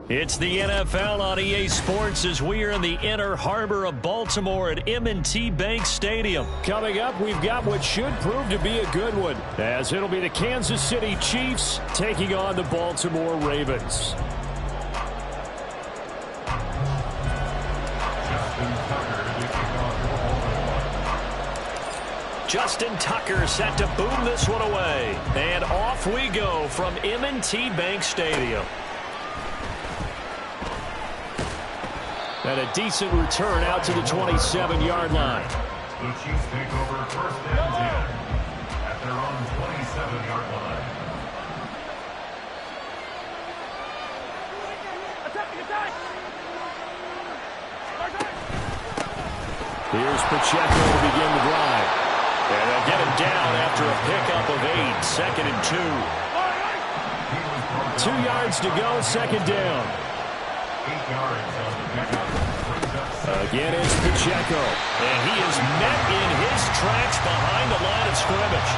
It's the NFL on EA Sports as we are in the inner harbor of Baltimore at M&T Bank Stadium. Coming up, we've got what should prove to be a good one, as it'll be the Kansas City Chiefs taking on the Baltimore Ravens. Justin Tucker set to boom this one away. And off we go from M&T Bank Stadium. And a decent return out to the 27-yard line. The Chiefs take over first and 10 at their own 27-yard line. Here's Pacheco to begin the drive. And they'll get him down after a pickup of 8, 2nd and 2. 2 yards to go, second down. 8 yards on the pickup. Again, it's Pacheco. And he is met in his tracks behind the line of scrimmage.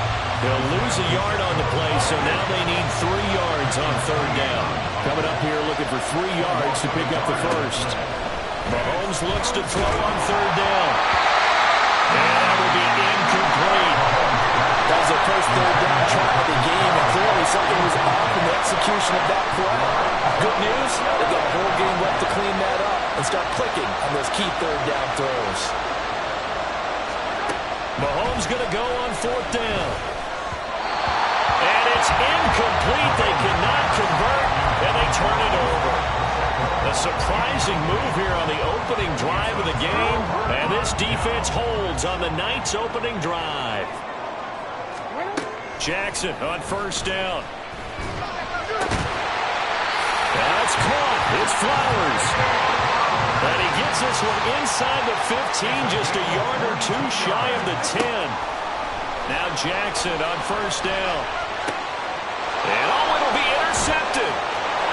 They'll lose a yard on the play, so now they need 3 yards on third down. Coming up here looking for 3 yards to pick up the first. Mahomes looks to throw on third down. And that will be incomplete. That was their first third down try of the game, and clearly something was off in the execution of that play. Good news, they've got a whole game left to clean that up and start clicking on those key third down throws. Mahomes going to go on fourth down. And it's incomplete. They cannot convert, and they turn it over. A surprising move here on the opening drive of the game, and this defense holds on the night's opening drive. Jackson on first down. That's caught. It's Flowers. And he gets this one inside the 15, just a yard or 2 shy of the 10. Now Jackson on first down. And it'll be intercepted.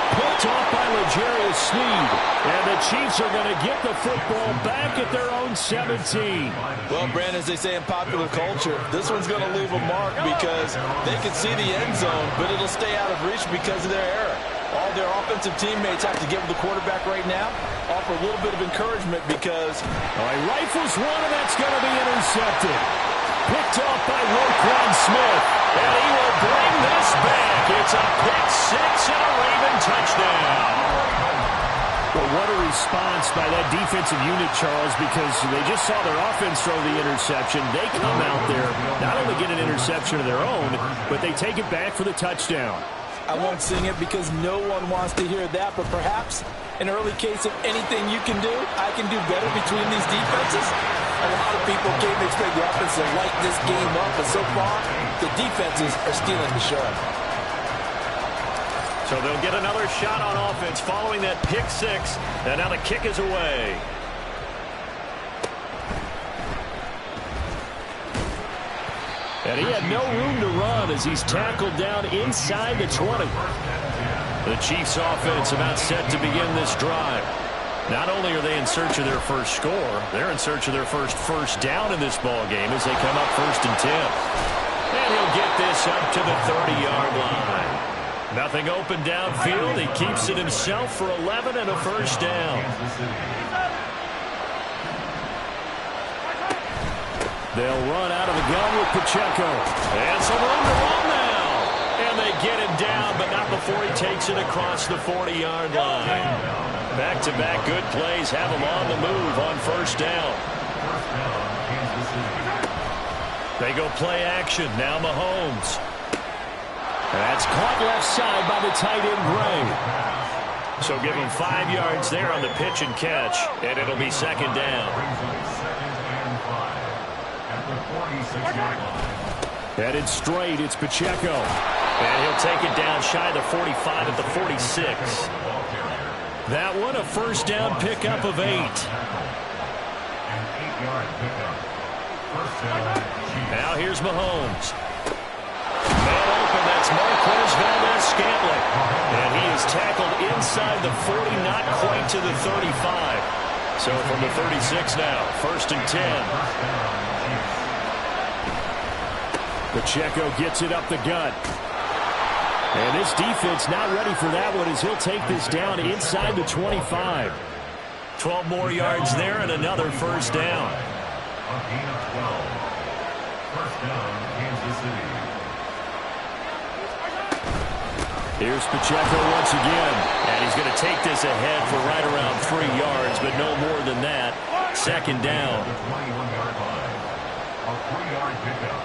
Picked off by L'Jarius Sneed. And the Chiefs are going to get the football back at their own 17. Well, Brandon, as they say in popular culture, this one's going to leave a mark because they can see the end zone, but it'll stay out of reach because of their error. All their offensive teammates have to give the quarterback right now, offer a little bit of encouragement because... He rifles one, and that's going to be intercepted. Picked off by Roquan Smith. And he will bring this back. It's a pick six and a Raven touchdown. Well, what a response by that defensive unit, Charles, because they just saw their offense throw the interception. They come out there, not only get an interception of their own, but they take it back for the touchdown. I won't sing it because no one wants to hear that, but perhaps an early case of anything you can do, I can do better between these defenses. A lot of people came to expect the offense to light this game up, but so far, the defenses are stealing the show. So they'll get another shot on offense following that pick six, and now the kick is away. And he had no room to run as he's tackled down inside the 20. The Chiefs offense about set to begin this drive. Not only are they in search of their first score, they're in search of their first down in this ball game as they come up 1st and 10. And he'll get this up to the 30-yard line. Nothing open downfield. He keeps it himself for 11 and a first down. They'll run out of the gun with Pacheco. And some room to run now. And they get him down, but not before he takes it across the 40-yard line. Back-to-back good plays have him on the move on 1st down. They go play action. Now Mahomes. That's caught left side by the tight end, Gray. So give him 5 yards there on the pitch and catch, and it'll be 2nd down. Headed straight, it's Pacheco. And he'll take it down shy of the 45 at the 46. That one a 1st down pickup of 8. Now here's Mahomes. Man open, that's Marquez Valdez-Scantling. And he is tackled inside the 40, not quite to the 35. So from the 36 now, 1st and 10. Pacheco gets it up the gut. And this defense not ready for that one as he'll take this down inside the 25. 12 more yards there and another 1st down. A gain of 12. 1st down, Kansas City. Here's Pacheco once again. And he's going to take this ahead for right around 3 yards, but no more than that. 2nd down. The 21-yard line. A 3-yard pickup.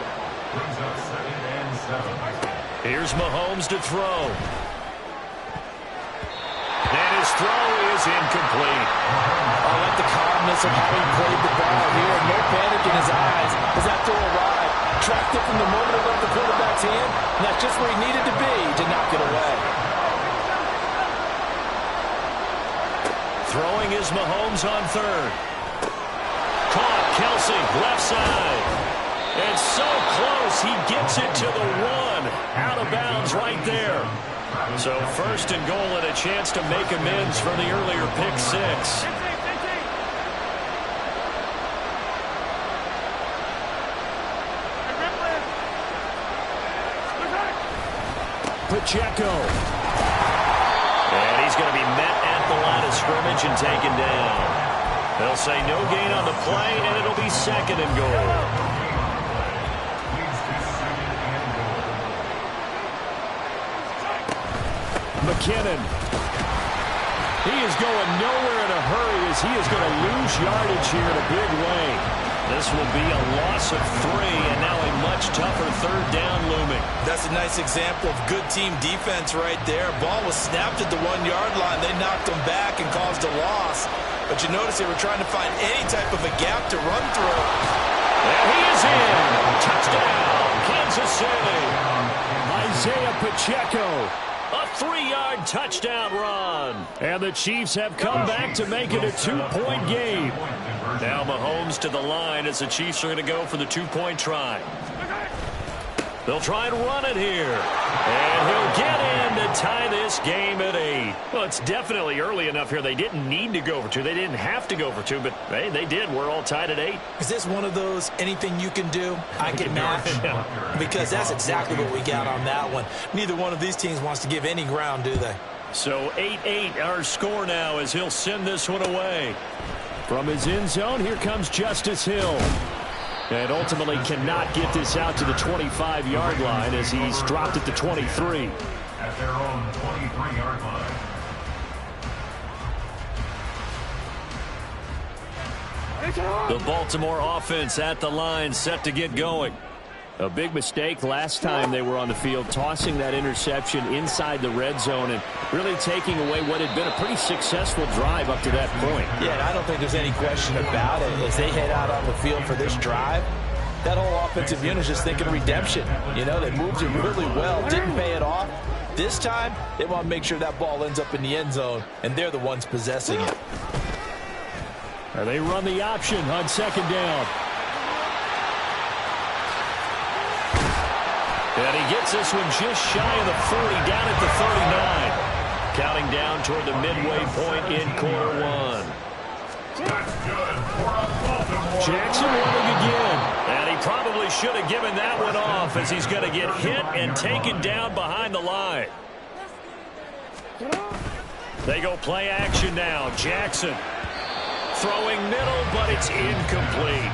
Brings up 2nd and 7. Here's Mahomes to throw. And his throw is incomplete. I like the calmness of how he played the ball here. No panic in his eyes as that throw arrived. Tracked it from the moment it left the quarterback's hand, and that's just where he needed to be to knock it away. Throwing is Mahomes on 3rd. Caught, Kelsey, left side. And so close, he gets it to the 1. Out of bounds right there. So 1st and goal and a chance to make amends from the earlier pick 6. Pacheco. And he's going to be met at the line of scrimmage and taken down. They'll say no gain on the play, and it'll be 2nd and goal. McKinnon. He is going nowhere in a hurry as he is going to lose yardage here in a big way. This will be a loss of 3 and now a much tougher 3rd down looming. That's a nice example of good team defense right there. Ball was snapped at the 1-yard line. They knocked him back and caused a loss. But you notice they were trying to find any type of a gap to run through. And he is in. Touchdown, Kansas City. Isaiah Pacheco. A 3-yard touchdown run. And the Chiefs have come back to make it a 2-point game. Now Mahomes to the line as the Chiefs are going to go for the 2-point try. They'll try and run it here. And he'll get in to tie this game at 8. Well, it's definitely early enough here. They didn't need to go for 2. They didn't have to go for 2, but hey, they did. We're all tied at 8. Is this one of those anything you can do, I can match? Because that's exactly what we got on that one. Neither one of these teams wants to give any ground, do they? So 8-8 our score now as he'll send this one away. From his end zone, here comes Justice Hill. And ultimately cannot get this out to the 25-yard line as he's dropped at the 23. At their own 23-yard line. The Baltimore offense at the line set to get going. A big mistake last time they were on the field, tossing that interception inside the red zone and really taking away what had been a pretty successful drive up to that point. Yeah, and I don't think there's any question about it. As they head out on the field for this drive, that whole offensive unit is just thinking redemption. You know, they moved it really well, didn't pay it off. This time, they want to make sure that ball ends up in the end zone, and they're the ones possessing it. And they run the option on second down. And he gets this one just shy of the 40, down at the 39. Counting down toward the midway point in quarter one. Jackson running again. And he probably should have given that one off as he's going to get hit and taken down behind the line. They go play action now. Jackson throwing middle, but it's incomplete.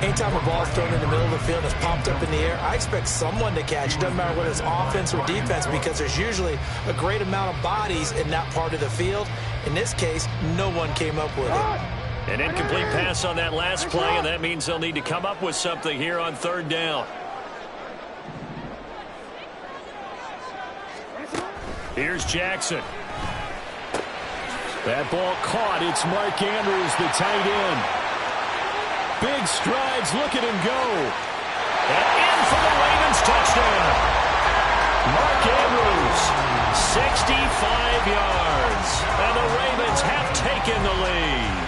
Anytime a ball is thrown in the middle of the field and it's popped up in the air, I expect someone to catch. It doesn't matter whether it's offense or defense because there's usually a great amount of bodies in that part of the field. In this case, no one came up with it. An incomplete pass on that last play, and that means they'll need to come up with something here on third down. Here's Jackson. That ball caught. It's Mark Andrews, the tight end. Big strides. Look at him go. And in for the Ravens touchdown. Mark Andrews, 65 yards. And the Ravens have taken the lead.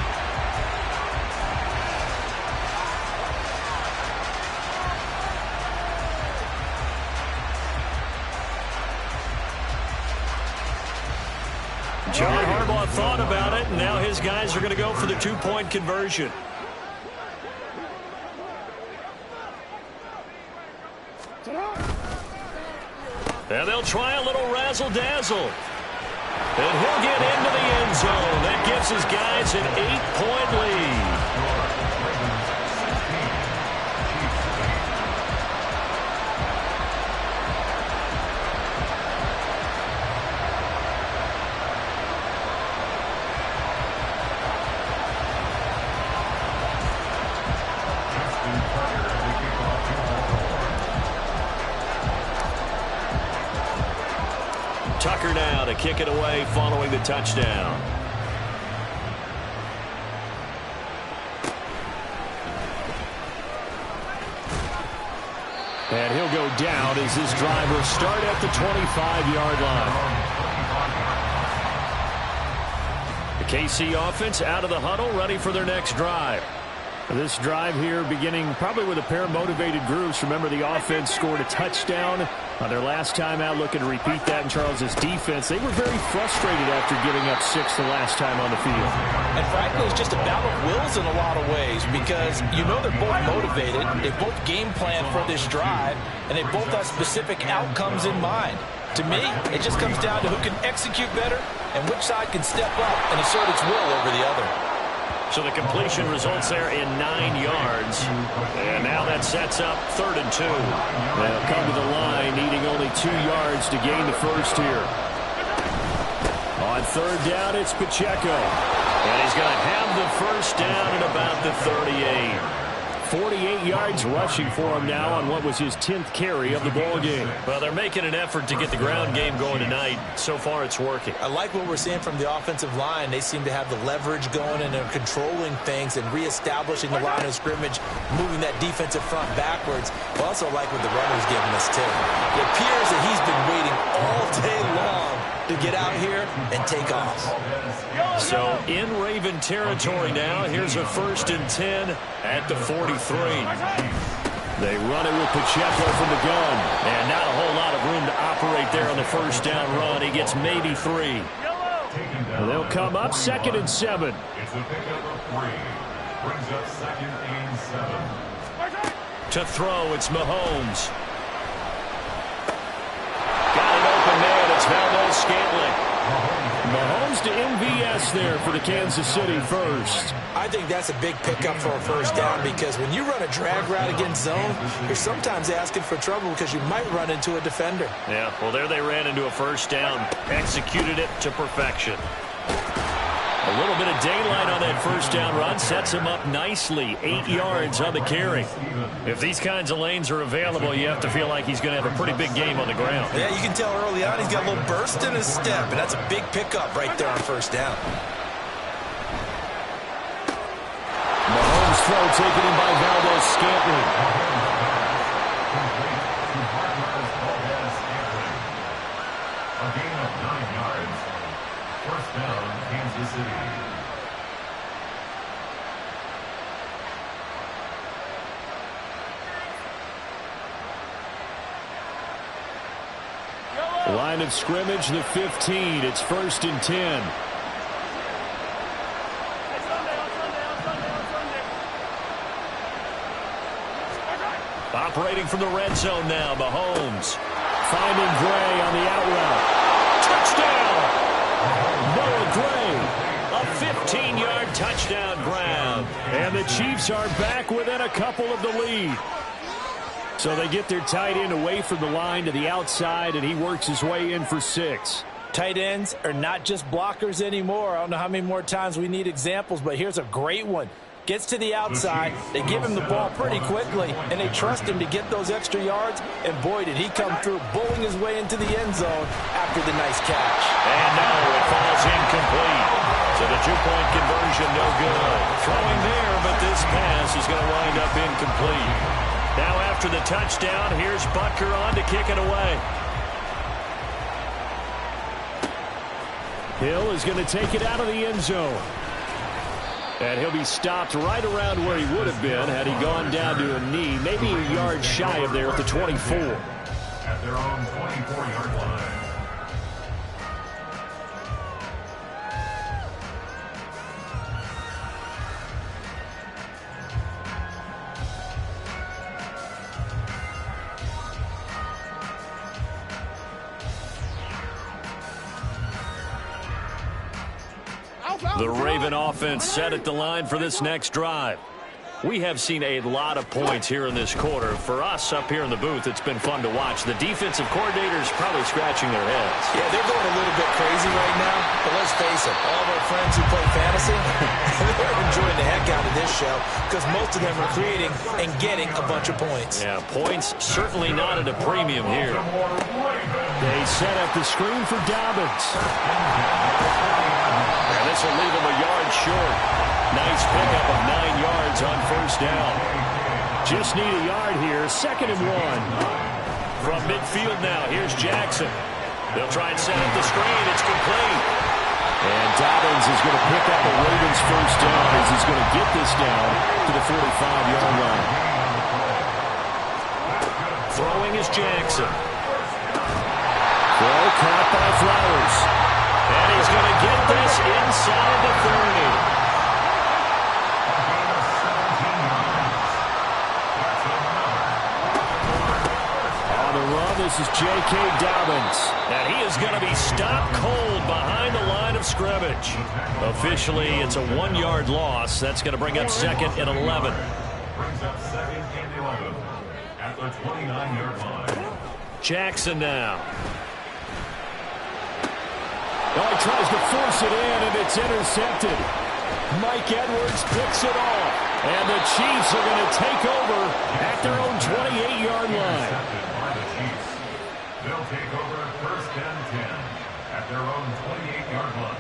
John Harbaugh thought about it, and now his guys are going to go for the two-point conversion. And they'll try a little razzle-dazzle. And he'll get into the end zone. That gives his guys an 8-point lead. Tucker now to kick it away following the touchdown. And he'll go down as his drive will start at the 25-yard line. The KC offense out of the huddle, ready for their next drive. This drive here beginning probably with a pair of motivated groups. Remember, the offense scored a touchdown on their last time out, looking to repeat that in Charles's defense. They were very frustrated after giving up 6 the last time on the field. And frankly, it's just a battle of wills in a lot of ways because you know they're both motivated. They both game plan for this drive, and they both have specific outcomes in mind. To me, it just comes down to who can execute better and which side can step up and assert its will over the other. So the completion results there in 9 yards. And now that sets up 3rd and 2. They'll come to the line, needing only 2 yards to gain the first here. On 3rd down, it's Pacheco. And he's going to have the first down at about the 38. 48 yards rushing for him now on what was his 10th carry of the ball game. Well, they're making an effort to get the ground game going tonight. So far, it's working. I like what we're seeing from the offensive line. They seem to have the leverage going, and they're controlling things and reestablishing the line of scrimmage, moving that defensive front backwards. I also like what the runner's giving us, too. It appears that he's been waiting all day long to get out here and take off. So in Raven territory now, here's a 1st and 10 at the 43. They run it with Pacheco from the gun. And not a whole lot of room to operate there on the first down run. He gets maybe 3. And they'll come up 2nd and 7. It's a pickup of 3. Brings up 2nd and 7. To throw, it's Mahomes. Got an open man. It's Valdez-Scantling. Mahomes to MVS there for the Kansas City first. I think that's a big pickup for a first down because when you run a drag route against zone, you're sometimes asking for trouble because you might run into a defender. Yeah, well, there they ran into a first down, executed it to perfection. A little bit of daylight on that first down run sets him up nicely. 8 yards on the carry. If these kinds of lanes are available, you have to feel like he's going to have a pretty big game on the ground. Yeah, you can tell early on he's got a little burst in his step, and that's a big pickup right there on first down. Mahomes' throw taken in by Valdez-Scantling. A gain of 9 yards. First down, Kansas City. Line of scrimmage, the 15. It's 1st and 10. Operating from the red zone now, Mahomes. Finding Gray on the out route. Touchdown! Noah Gray. A 15-yard touchdown grab. And the Chiefs are back within a couple of the lead. So they get their tight end away from the line to the outside, and he works his way in for 6. Tight ends are not just blockers anymore. I don't know how many more times we need examples, but here's a great one. Gets to the outside, they give him the ball pretty quickly, and they trust him to get those extra yards, and boy, did he come through, bowling his way into the end zone after the nice catch. And no, it falls incomplete. So the 2-point conversion, no good. Throwing there, but this pass is going to wind up incomplete. Now after the touchdown, here's Butker on to kick it away. Hill is going to take it out of the end zone. And he'll be stopped right around where he would have been had he gone down to a knee, maybe a yard shy of there at the 24. At their own 24-yard line. The Raven offense set at the line for this next drive. We have seen a lot of points here in this quarter. For us up here in the booth, it's been fun to watch. The defensive coordinators probably scratching their heads. Yeah, they're going a little bit crazy right now, but let's face it, all of our friends who play fantasy, they're enjoying the heck out of this show because most of them are creating and getting a bunch of points. Yeah, points certainly not at a premium here. They set up the screen for Dobbins. And this will leave him a yard short. Nice pickup of 9 yards on first down. Just need a yard here. 2nd and 1. From midfield now, here's Jackson. They'll try and set up the screen. It's complete. And Dobbins is going to pick up a Ravens first down as he's going to get this down to the 45-yard line. Throwing is Jackson. Throw caught by Flowers. And he's going to get this inside the 30. This is J.K. Dobbins. And he is going to be stopped cold behind the line of scrimmage. Officially, it's a 1-yard loss. That's going to bring up 2nd and 11. Brings up 2nd and 11 at the 29-yard line. Jackson now. Oh, he tries to force it in, and it's intercepted. Mike Edwards picks it off. And the Chiefs are going to take over at their own 28-yard line. They'll take over 1st and 10 at their own 28-yard line.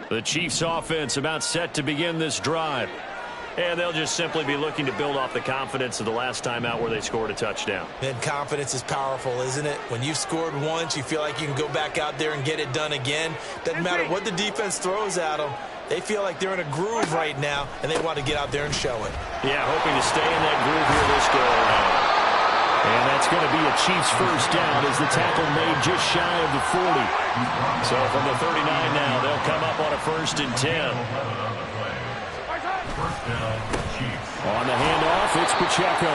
The Chiefs offense about set to begin this drive. And they'll just simply be looking to build off the confidence of the last time out where they scored a touchdown. And confidence is powerful, isn't it? When you've scored once, you feel like you can go back out there and get it done again. Doesn't matter what the defense throws at them. They feel like they're in a groove right now, and they want to get out there and show it. Yeah, hoping to stay in that groove here this go around. And that's going to be a Chiefs first down as the tackle made just shy of the 40. So from the 39 now, they'll come up on a 1st and 10. On the handoff, it's Pacheco.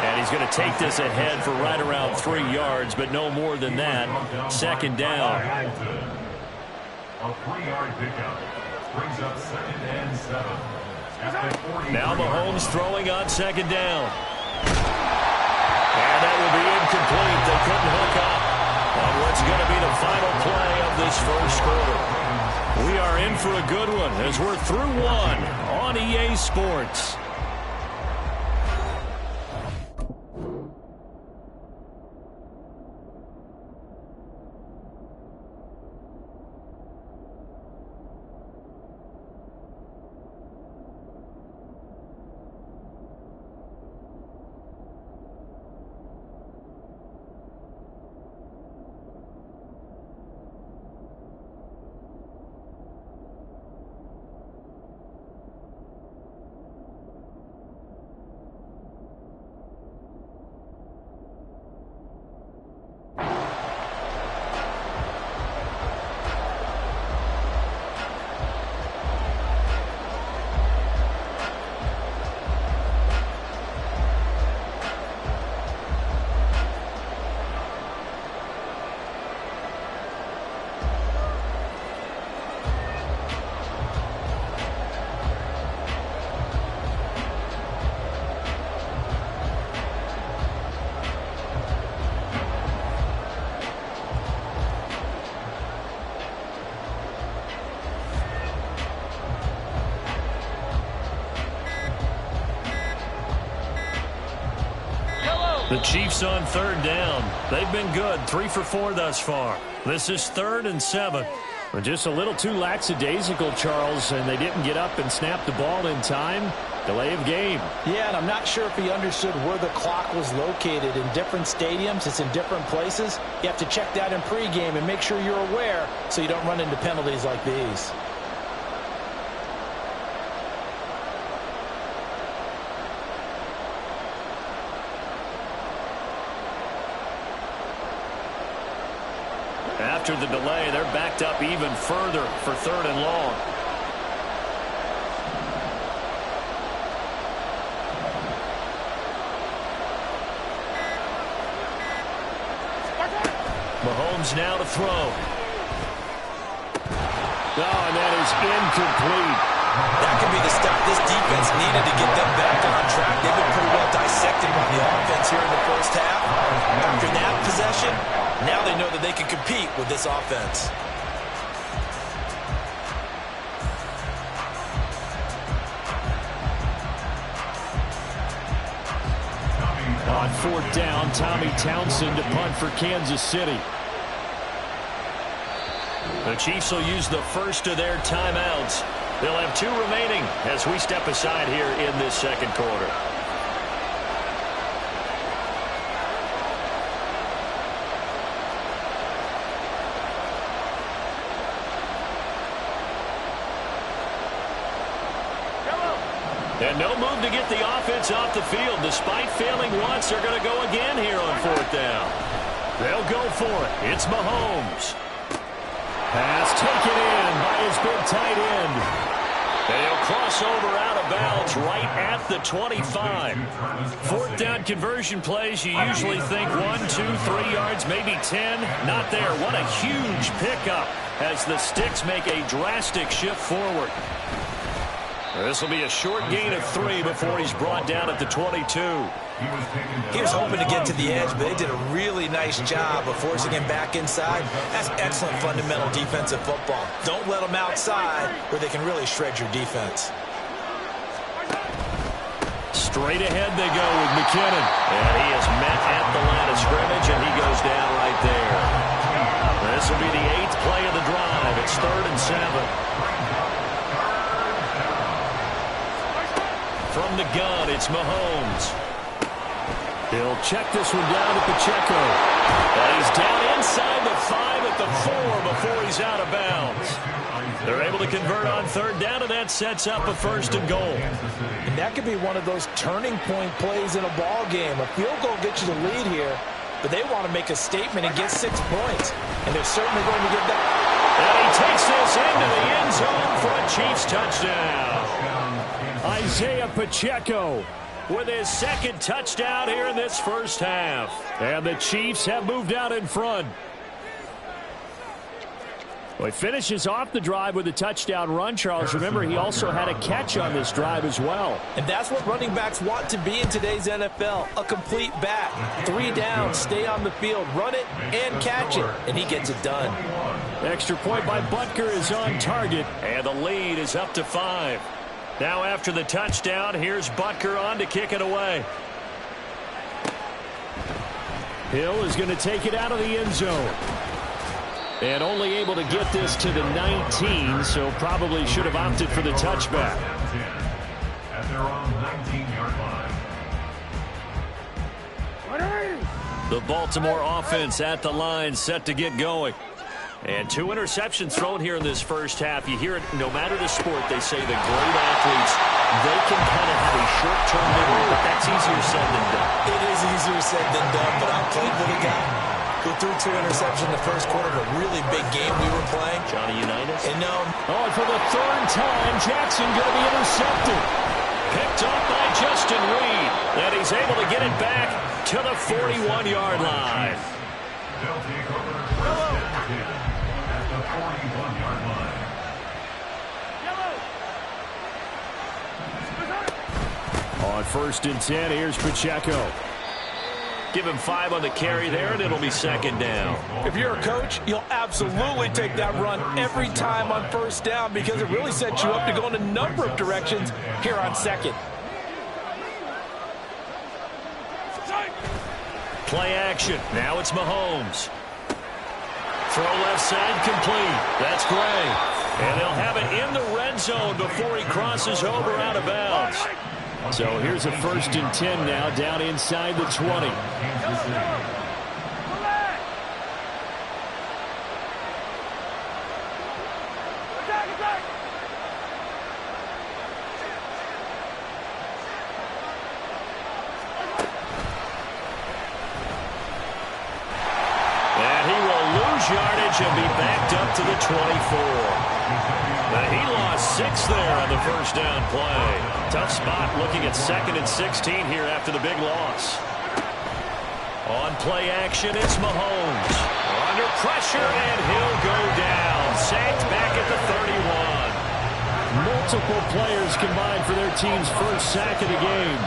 And he's going to take this ahead for right around 3 yards, but no more than that. 2nd down. A 3-yard pickup brings up 2nd and 7. Now Mahomes throwing on 2nd down. And that will be incomplete. They couldn't hook up on what's going to be the final play of this first quarter. We are in for a good one as we're through one on EA Sports. The Chiefs on 3rd down. They've been good, 3 for 4 thus far. This is 3rd and 7. But just a little too lackadaisical, Charles, and they didn't get up and snap the ball in time. Delay of game. Yeah, and I'm not sure if he understood where the clock was located. In different stadiums, it's in different places. You have to check that in pregame and make sure you're aware so you don't run into penalties like these. After the delay, they're backed up even further for 3rd and long. Mahomes now to throw. Oh, and that is incomplete. That could be the stop this defense needed to get them back on track. They've been pretty well dissected by the offense here in the first half. After that possession, now they know that they can compete with this offense. On 4th down, Tommy Townsend to punt for Kansas City. The Chiefs will use the first of their timeouts. They'll have 2 remaining as we step aside here in this 2nd quarter. And no move to get the offense off the field. Despite failing once, they're going to go again here on 4th down. They'll go for it. It's Mahomes. Pass taken in by his big tight end. And he'll cross over out of bounds right at the 25. 4th down conversion plays, you usually think 1, 2, 3 yards, maybe 10. Not there. What a huge pickup as the Sticks make a drastic shift forward. This will be a short gain of 3 before he's brought down at the 22. He was hoping to get to the edge, but they did a really nice job of forcing him back inside. That's excellent fundamental defensive football. Don't let them outside where they can really shred your defense. Straight ahead they go with McKinnon. And he is met at the line of scrimmage, and he goes down right there. This will be the 8th play of the drive. It's 3rd and 7. From the gun, it's Mahomes. He'll check this one down to Pacheco. And he's down inside the 5 at the 4 before he's out of bounds. They're able to convert on third down, and that sets up a 1st and goal. And that could be one of those turning point plays in a ball game. A field goal gets you the lead here, but they want to make a statement and get 6 points. And they're certainly going to get that. And he takes this into the end zone for a Chiefs touchdown. Isaiah Pacheco With his 2nd touchdown here in this first half. And the Chiefs have moved out in front. Well, he finishes off the drive with a touchdown run, Charles. Remember, he also had a catch on this drive as well. And that's what running backs want to be in today's NFL, a complete back. 3 down, stay on the field, run it, and catch it. And he gets it done. Extra point by Butker is on target. And the lead is up to 5. Now after the touchdown, here's Butker on to kick it away. Hill is going to take it out of the end zone. And only able to get this to the 19, so probably should have opted for the touchback. At their own 19-yard line. The Baltimore offense at the line, set to get going. And 2 interceptions thrown here in this first half. You hear it no matter the sport. They say the great athletes, they can kind of have a short-term memory, but that's easier said than done. It is easier said than done, but I played with a guy who threw 2 interceptions in the first quarter of a really big game we were playing. Johnny Unitas. And no. Oh, and for the 3rd time, Jackson going to be intercepted. Picked up by Justin Reed. And he's able to get it back to the 41-yard line. They'll take over first and 10 at the 41-yard line. On 1st and 10, here's Pacheco. Give him 5 on the carry there, and it'll be 2nd down. If you're a coach, you'll absolutely take that run every time on 1st down because it really sets you up to go in a number of directions here on 2nd. Play action. Now it's Mahomes. Throw left side complete. That's Gray. And they'll have it in the red zone before he crosses over out of bounds. So here's a 1st and 10 now, down inside the 20. And he will lose yardage and be backed up to the 24. Now he lost 6 there on the 1st down play. Tough spot looking at 2nd and 16 here after the big loss. On play action, it's Mahomes. Under pressure, and he'll go down. Sacked back at the 31. Multiple players combined for their team's 1st sack of the game.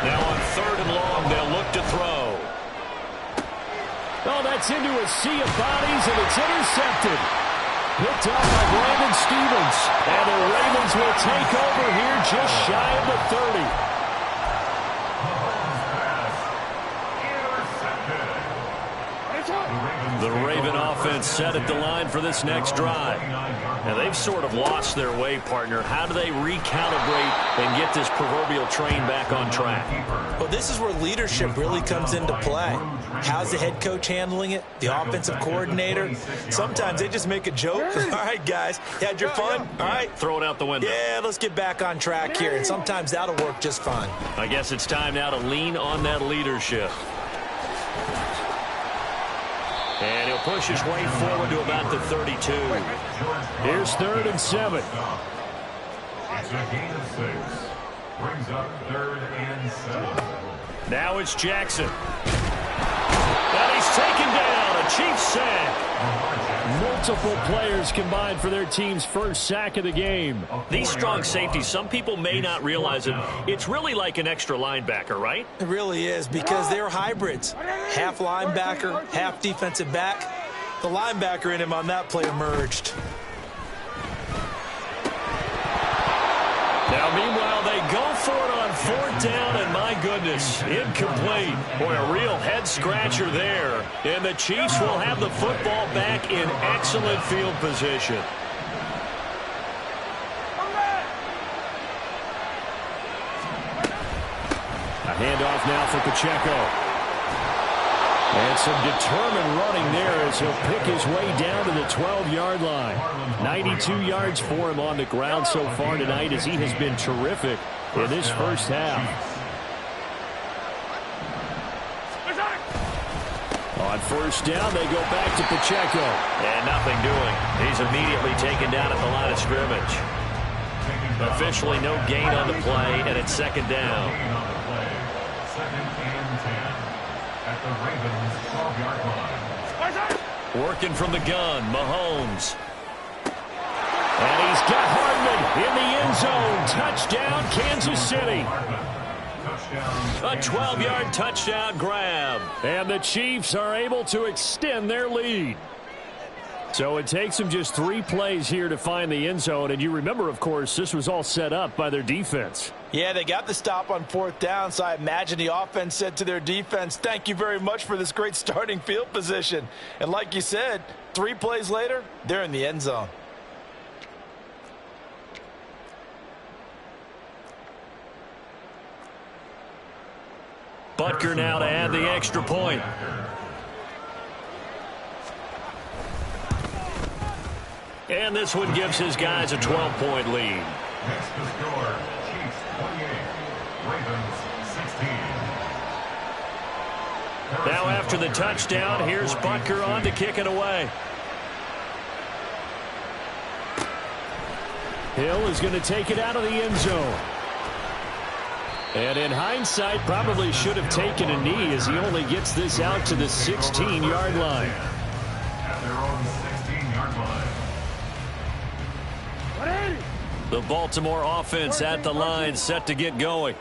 Now on 3rd and long, they'll look to throw. Oh, that's into a sea of bodies, and it's intercepted. Picked up by Brandon Stevens. And the Ravens will take over here just shy of the 30. The Raven offense set at the line for this next drive. Now, they've sort of lost their way, partner. How do they recalibrate and get this proverbial train back on track? Well, this is where leadership really comes into play. How's the head coach handling it? The offensive coordinator? Sometimes they just make a joke. All right, guys, you had your fun? All right. Throw it out the window. Yeah, let's get back on track here. And sometimes that'll work just fine. I guess it's time now to lean on that leadership. And he'll push his way forward to about the 32. Here's 3rd and 7. It's a gain of 6. Brings up 3rd and 7. Now it's Jackson. And he's taken down. A Chiefs sack. Multiple players combined for their team's 1st sack of the game. These strong safeties, some people may not realize it. It's really like an extra linebacker, right? It really is because they're hybrids. Half linebacker, half defensive back. The linebacker in him on that play emerged. Now, meanwhile, they go for it on 4th down, and my goodness, incomplete. Boy, a real head-scratcher there. And the Chiefs will have the football back in excellent field position. A handoff now for Pacheco. And some determined running there as he'll pick his way down to the 12-yard line. 92 yards for him on the ground so far tonight as he has been terrific in this first half. On first down, they go back to Pacheco. And nothing doing. He's immediately taken down at the line of scrimmage. Officially no gain on the play, and it's second down. Second and 10 at the Ravens 12-yard line. Working from the gun, Mahomes. And he's got Hardman in the end zone. Touchdown, Kansas City. A 12-yard touchdown grab. And the Chiefs are able to extend their lead. So it takes them just 3 plays here to find the end zone. And you remember, of course, this was all set up by their defense. Yeah, they got the stop on fourth down, so I imagine the offense said to their defense, thank you very much for this great starting field position. And like you said, 3 plays later, they're in the end zone. Butker now to add the extra point. And this one gives his guys a 12-point lead. Next to score, Chiefs 28, Ravens 16. Now after the touchdown, here's Butker on to kick it away. Hill is going to take it out of the end zone. And in hindsight, probably should have taken a knee as he only gets this out to the 16-yard line. At their own 16-yard line. The Baltimore offense at the line, set to get going.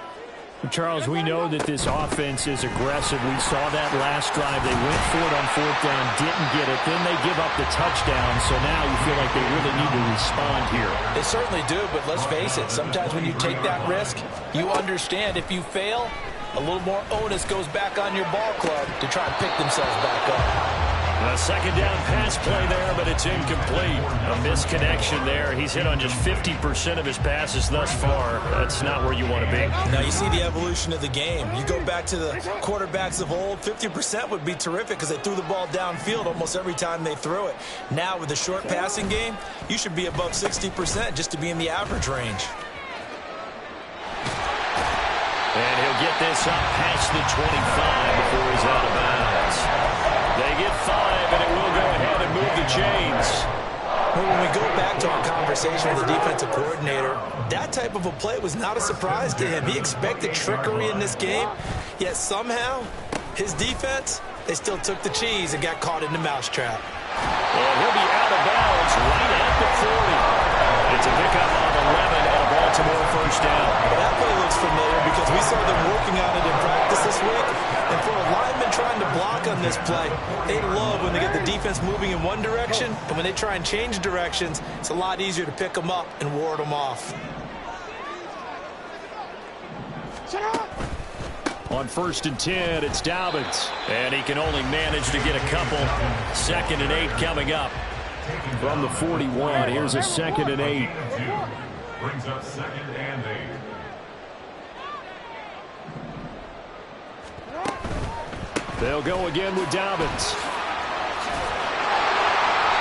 Charles, we know that this offense is aggressive. We saw that last drive. They went for it on fourth down, didn't get it. Then they give up the touchdown. So now you feel like they really need to respond here. They certainly do, but let's face it. Sometimes when you take that risk, you understand if you fail, a little more onus goes back on your ball club to try and pick themselves back up. A second down pass play there, but it's incomplete. A misconnection there. He's hit on just 50% of his passes thus far. That's not where you want to be. Now you see the evolution of the game. You go back to the quarterbacks of old, 50% would be terrific because they threw the ball downfield almost every time they threw it. Now with the short passing game, you should be above 60% just to be in the average range. And he'll get this up past the 25 before he's out of bounds. They get 5, and it will go ahead and move the chains. Well, when we go back to our conversation with the defensive coordinator, that type of a play was not a surprise to him. He expected trickery in this game, yet somehow his defense, they still took the cheese and got caught in the mousetrap. And he'll be out of bounds right at the 40. It's a pickup on 11 and a Baltimore first down. Well, that play looks familiar because we saw them working on it in practice this week. And for a lineman trying to block on this play, they love when they get the defense moving in one direction. And when they try and change directions, it's a lot easier to pick them up and ward them off. On first and 10, it's Dobbins. And he can only manage to get a couple. 2nd and 8 coming up. From the 41, here's a 2nd and 8. Brings up 2nd and 8. They'll go again with Dobbins.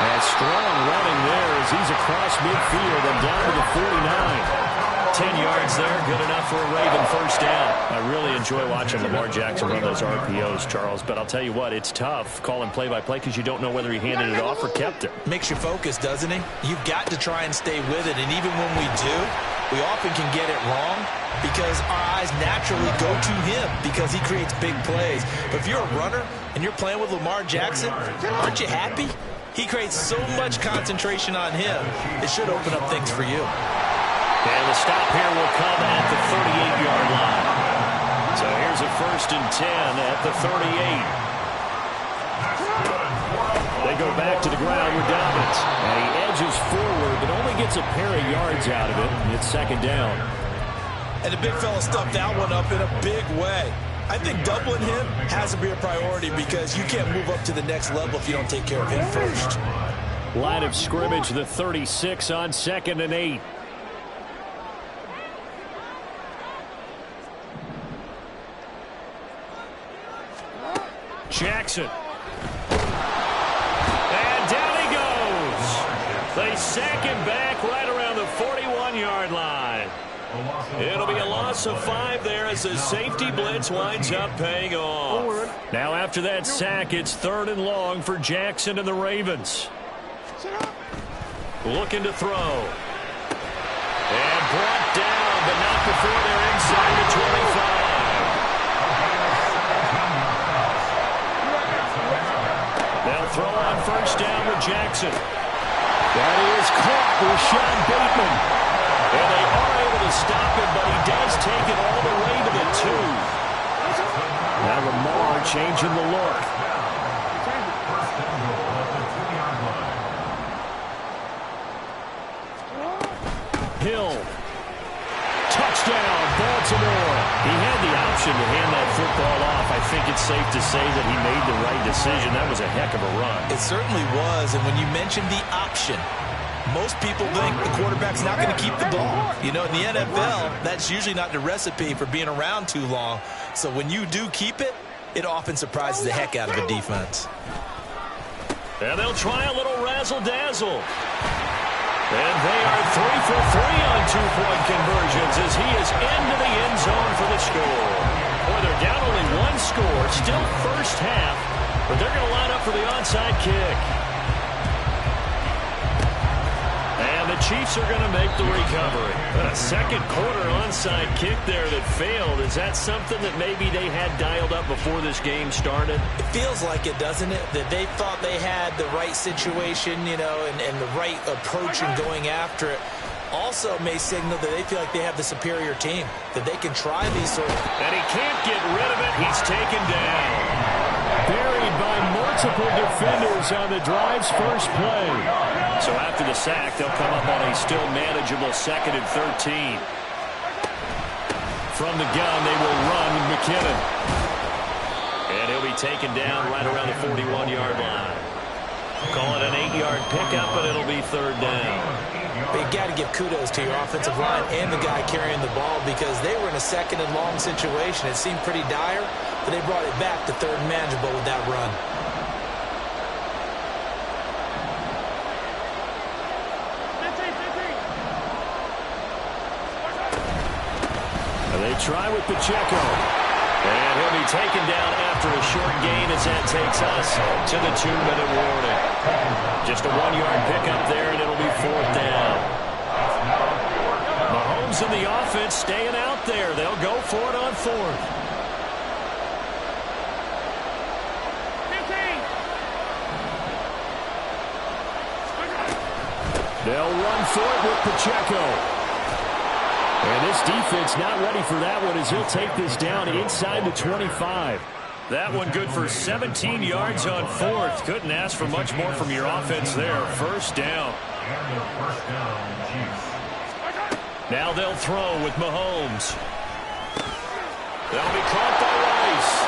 And strong running there as he's across midfield and down to the 49. 10 yards there, good enough for a Raven first down. I really enjoy watching Lamar Jackson run those RPOs, Charles, but I'll tell you what, it's tough calling play-by-play because you don't know whether he handed it off or kept it. Makes you focus, doesn't he? You've got to try and stay with it, and even when we do, we often can get it wrong because our eyes naturally go to him because he creates big plays. But if you're a runner and you're playing with Lamar Jackson, aren't you happy? He creates so much concentration on him, it should open up things for you. And the stop here will come at the 38-yard line. So here's a 1st and 10 at the 38. They go back to the ground with Dobbins. And he edges forward, but only gets a pair of yards out of it. And it's 2nd down. And the big fella stuffed that one up in a big way. I think doubling him has to be a priority because you can't move up to the next level if you don't take care of him first. Line of scrimmage, the 36 on 2nd and 8. Jackson. And down he goes. They sack him back right around the 41-yard line. It'll be a loss of 5 there as the safety blitz winds up paying off. Now after that sack, it's 3rd and long for Jackson and the Ravens. Looking to throw. And brought down, but not before they're inside the 25. They'll throw on 1st down with Jackson. That is caught with Sean Bateman. And they are able to stop him, but he does take it all the way to the 2. Now Lamar changing the look. Hill. Touchdown, Baltimore. He had the option to hand that football off. I think it's safe to say that he made the right decision. That was a heck of a run. It certainly was, and when you mentioned the option, most people think the quarterback's not going to keep the ball. You know, in the NFL, that's usually not the recipe for being around too long. So when you do keep it, it often surprises the heck out of the defense. And they'll try a little razzle-dazzle. And they are 3 for 3 on 2-point conversions as he is into the end zone for the score. Boy, they're down only 1 score, still first half, but they're going to line up for the onside kick. And the Chiefs are going to make the recovery. But a second quarter onside kick there that failed. Is that something that maybe they had dialed up before this game started? It feels like it, doesn't it? That they thought they had the right situation, you know, and the right approach in going after it. Also may signal that they feel like they have the superior team, that they can try these sort of... And he can't get rid of it. He's taken down. Buried by multiple defenders on the drive's first play. So after the sack, they'll come up on a still manageable 2nd and 13. From the gun, they will run with McKinnon. And he'll be taken down right around the 41-yard line. Call it an 8-yard pickup, but it'll be 3rd down. But you got to give kudos to your offensive line and the guy carrying the ball because they were in a 2nd and long situation. It seemed pretty dire, but they brought it back to 3rd and manageable with that run. They try with Pacheco. And he'll be taken down after a short gain as that takes us to the 2-minute warning. Just a 1-yard pickup there, and it'll be 4th down. Mahomes and the offense staying out there. They'll go for it on 4th. They'll run for it with Pacheco. And this defense not ready for that one as he'll take this down inside the 25. That one good for 17 yards on 4th. Couldn't ask for much more from your offense there. 1st down. Now they'll throw with Mahomes. They'll be caught by Rice.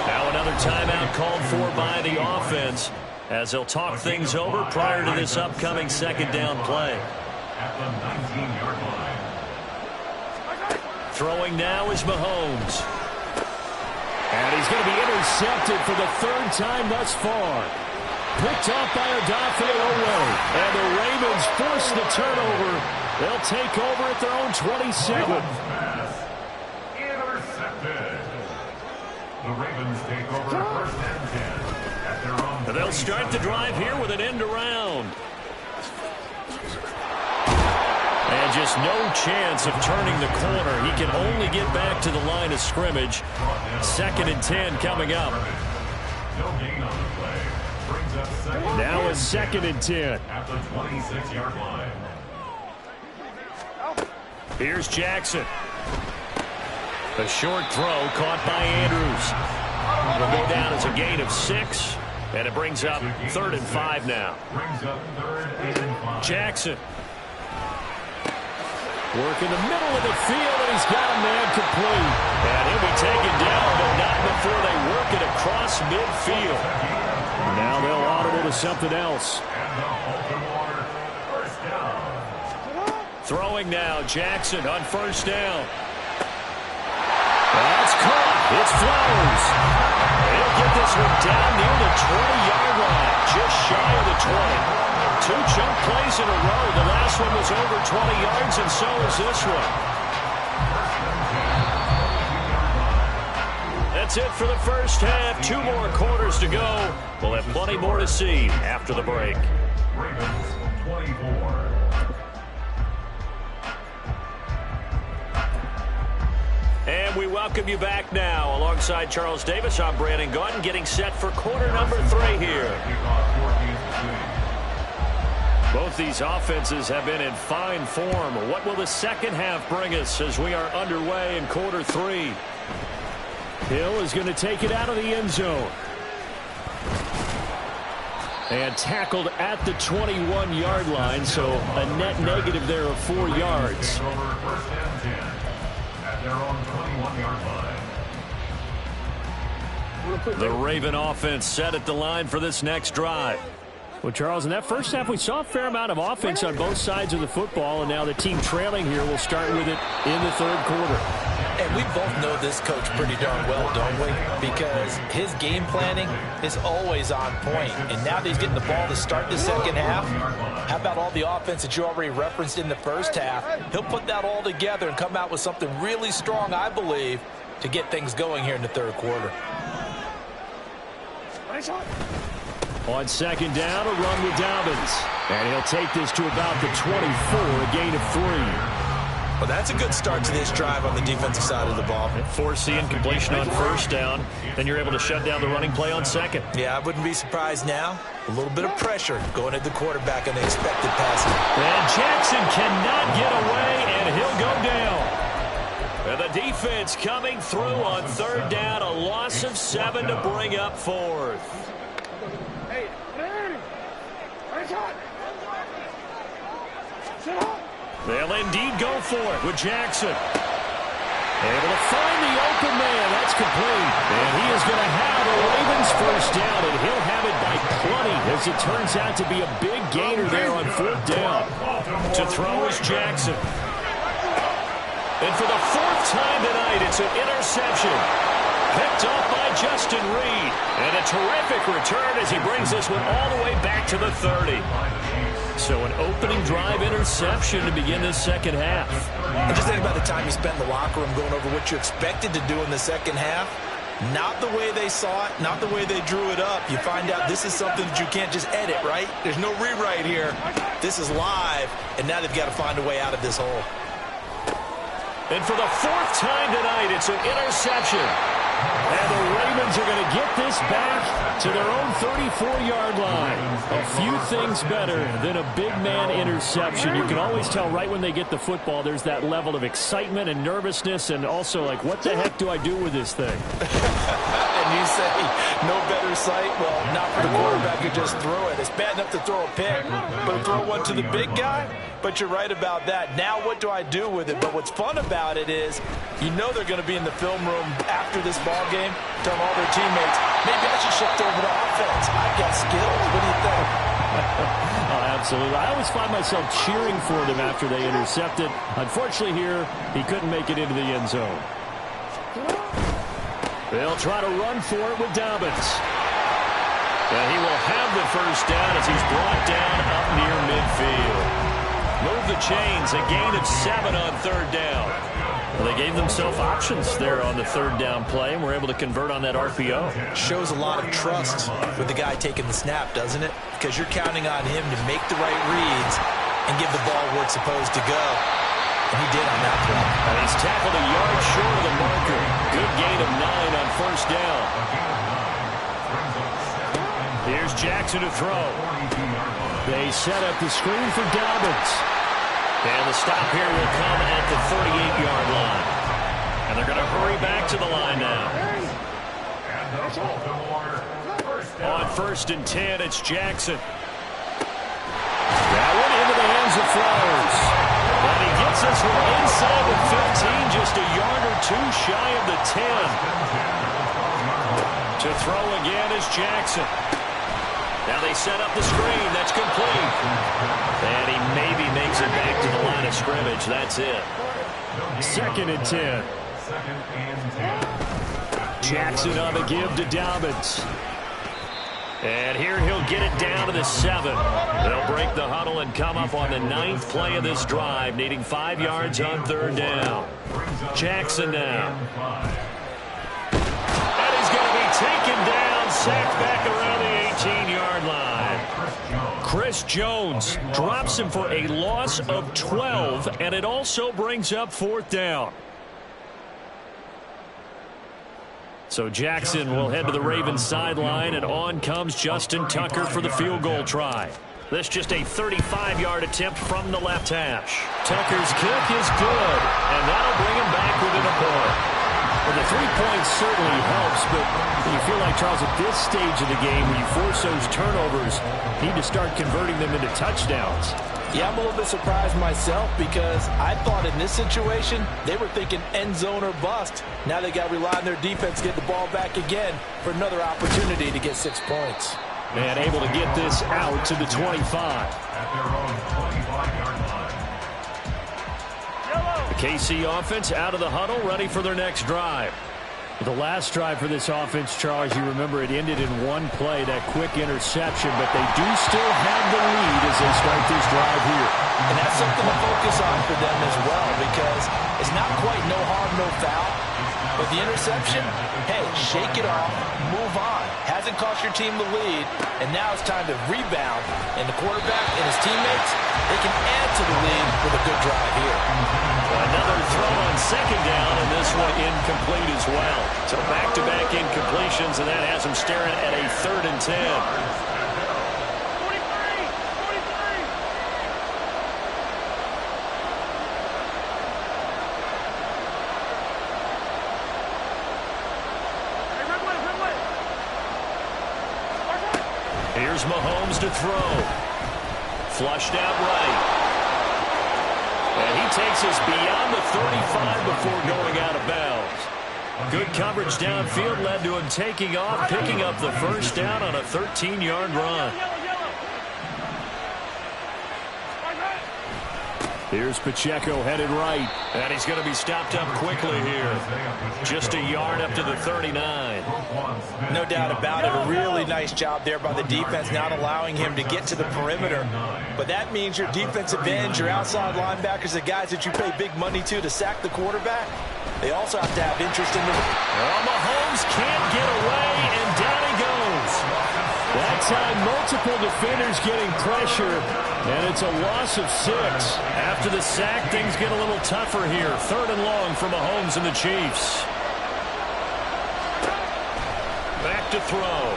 Now another timeout called for by the offense as they'll talk things over prior to this upcoming 2nd down play. At the 19-yard line. Throwing now is Mahomes. And he's going to be intercepted for the 3rd time thus far. Picked off by Odafe Oweh. And the Ravens force the turnover. They'll take over at their own 27. Intercepted. The Ravens take over 1st and 10 at their own. They'll start the drive here with an end around. And just no chance of turning the corner. He can only get back to the line of scrimmage. 2nd and 10 coming up. Now it's 2nd and 10. At the 26-yard line. Here's Jackson. A short throw caught by Andrews. It'll go down as a gain of 6. And it brings up 3rd and 5 now. Brings up 3rd and 5. Jackson. Work in the middle of the field, and he's got a man complete. And he'll be taken down, but not before they work it across midfield. Now they'll audible to something else. Throwing now, Jackson on 1st down. That's caught. It's Flowers. He'll get this one down near the 20-yard line, just shy of the 20. 2 chunk plays in a row. The last one was over 20 yards, and so is this one. That's it for the first half. 2 more quarters to go. We'll have plenty more to see after the break. Ravens 24. And we welcome you back now. Alongside Charles Davis, I'm Brandon Gaudin, getting set for quarter number 3 here. Both these offenses have been in fine form. What will the second half bring us as we are underway in quarter 3? Hill is going to take it out of the end zone. And tackled at the 21-yard line, so a net negative there of 4 yards. First and 10 at their own 21-yard line. The Raven offense set at the line for this next drive. Well, Charles, in that first half, we saw a fair amount of offense on both sides of the football, and now the team trailing here will start with it in the third quarter. And we both know this coach pretty darn well, don't we? Because his game planning is always on point. And now that he's getting the ball to start the second half, how about all the offense that you already referenced in the first half? He'll put that all together and come out with something really strong, I believe, to get things going here in the third quarter. On second down, a run with Dobbins. And he'll take this to about the 24, a gain of 3. Well, that's a good start to this drive on the defensive side of the ball. Forcing incompletion on first down. Then you're able to shut down the running play on second. Yeah, I wouldn't be surprised now. A little bit of pressure going at the quarterback on the expected passing. And Jackson cannot get away, and he'll go down. And the defense coming through on third down. A loss of 7 to bring up fourth. They'll indeed go for it with Jackson. Able to find the open man. That's complete. And he is going to have the Ravens first down, and he'll have it by plenty, as it turns out to be a big gainer there on fourth down. To throw is Jackson. And for the 4th time tonight, it's an interception. Picked up by Justin Reed. And a terrific return as he brings this one all the way back to the 30. So an opening drive interception to begin this second half. And just think about the time you spent in the locker room going over what you expected to do in the second half. Not the way they saw it, not the way they drew it up. You find out this is something that you can't just edit, right? There's no rewrite here. This is live, and now they've got to find a way out of this hole. And for the 4th time tonight, it's an interception. And the Ravens are going to get this back to their own 34-yard line. A few things better than a big man interception. You can always tell right when they get the football, there's that level of excitement and nervousness, and also like, what the heck do I do with this thing? And you say, no better sight? Well, not for the quarterback who just threw it. It's bad enough to throw a pick, but to throw one to the big guy? But you're right about that. Now what do I do with it? But what's fun about it is you know they're going to be in the film room after this ball game telling all their teammates, maybe I should shift over to offense. I've got skills. What do you think? Oh, absolutely. I always find myself cheering for them after they intercept it. Unfortunately here, he couldn't make it into the end zone. They'll try to run for it with Dobbins. And he will have the first down as he's brought down up near midfield. Move the chains, a gain of 7 on third down. Well, they gave themselves options there on the third down play, and were able to convert on that RPO. Shows a lot of trust with the guy taking the snap, doesn't it? Because you're counting on him to make the right reads and give the ball where it's supposed to go. And he did on that play. And he's tackled a yard short of the marker. Good gain of 9 on first down. Here's Jackson to throw. They set up the screen for Dobbins. And the stop here will come at the 38-yard line. And they're going to hurry back to the line now. On 1st and 10, it's Jackson. That one into the hands of Flowers. And he gets this one inside the 15, just a yard or 2 shy of the 10. To throw again is Jackson. Now they set up the screen. That's complete. And he maybe makes it back to the line of scrimmage. That's it. 2nd and 10. Jackson on the give to Dobbins. And here he'll get it down to the 7. They'll break the huddle and come up on the 9th play of this drive, needing 5 yards on 3rd down. Jackson now. And he's going to be taken down, sacked back around the 18-yard line. Chris Jones drops him for a loss of 12, and it also brings up 4th down. So Jackson will head to the Ravens sideline, and on comes Justin Tucker for the field goal try. This just a 35-yard attempt from the left hash. Tucker's kick is good, and that'll bring him back within a point. Well, the 3 points certainly helps, but you feel like, Charles, at this stage of the game, when you force those turnovers, you need to start converting them into touchdowns. Yeah, I'm a little bit surprised myself because I thought in this situation they were thinking end zone or bust. Now they got to rely on their defense to get the ball back again for another opportunity to get 6 points. And able to get this out to the 25. At their own 25-yard line. The KC offense out of the huddle, ready for their next drive. The last drive for this offense, Charles, you remember it ended in one play, that quick interception, but they do still have the lead as they start this drive here. And that's something to focus on for them as well, because it's not quite no harm, no foul. But the interception, hey, shake it off, move on. Hasn't cost your team the lead, and now it's time to rebound. And the quarterback and his teammates, they can add to the lead with a good drive here. Another throw on 2nd down, and this one incomplete as well. So back-to-back incompletions, and that has them staring at a 3rd and 10. Here's Mahomes to throw. Flushed out right. And he takes us beyond the 35 before going out of bounds. Good coverage downfield led to him taking off, picking up the 1st down on a 13-yard run. Here's Pacheco headed right, and he's going to be stopped up quickly here. Just a yard up to the 39. No doubt about it. A really nice job there by the defense, not allowing him to get to the perimeter. But that means your defensive ends, your outside linebackers, the guys that you pay big money to sack the quarterback, they also have to have interest in the... Well, Mahomes can't get away, and down he goes. That time, multiple defenders getting pressure, and it's a loss of 6. After the sack, things get a little tougher here. 3rd and long for Mahomes and the Chiefs. Back to throw.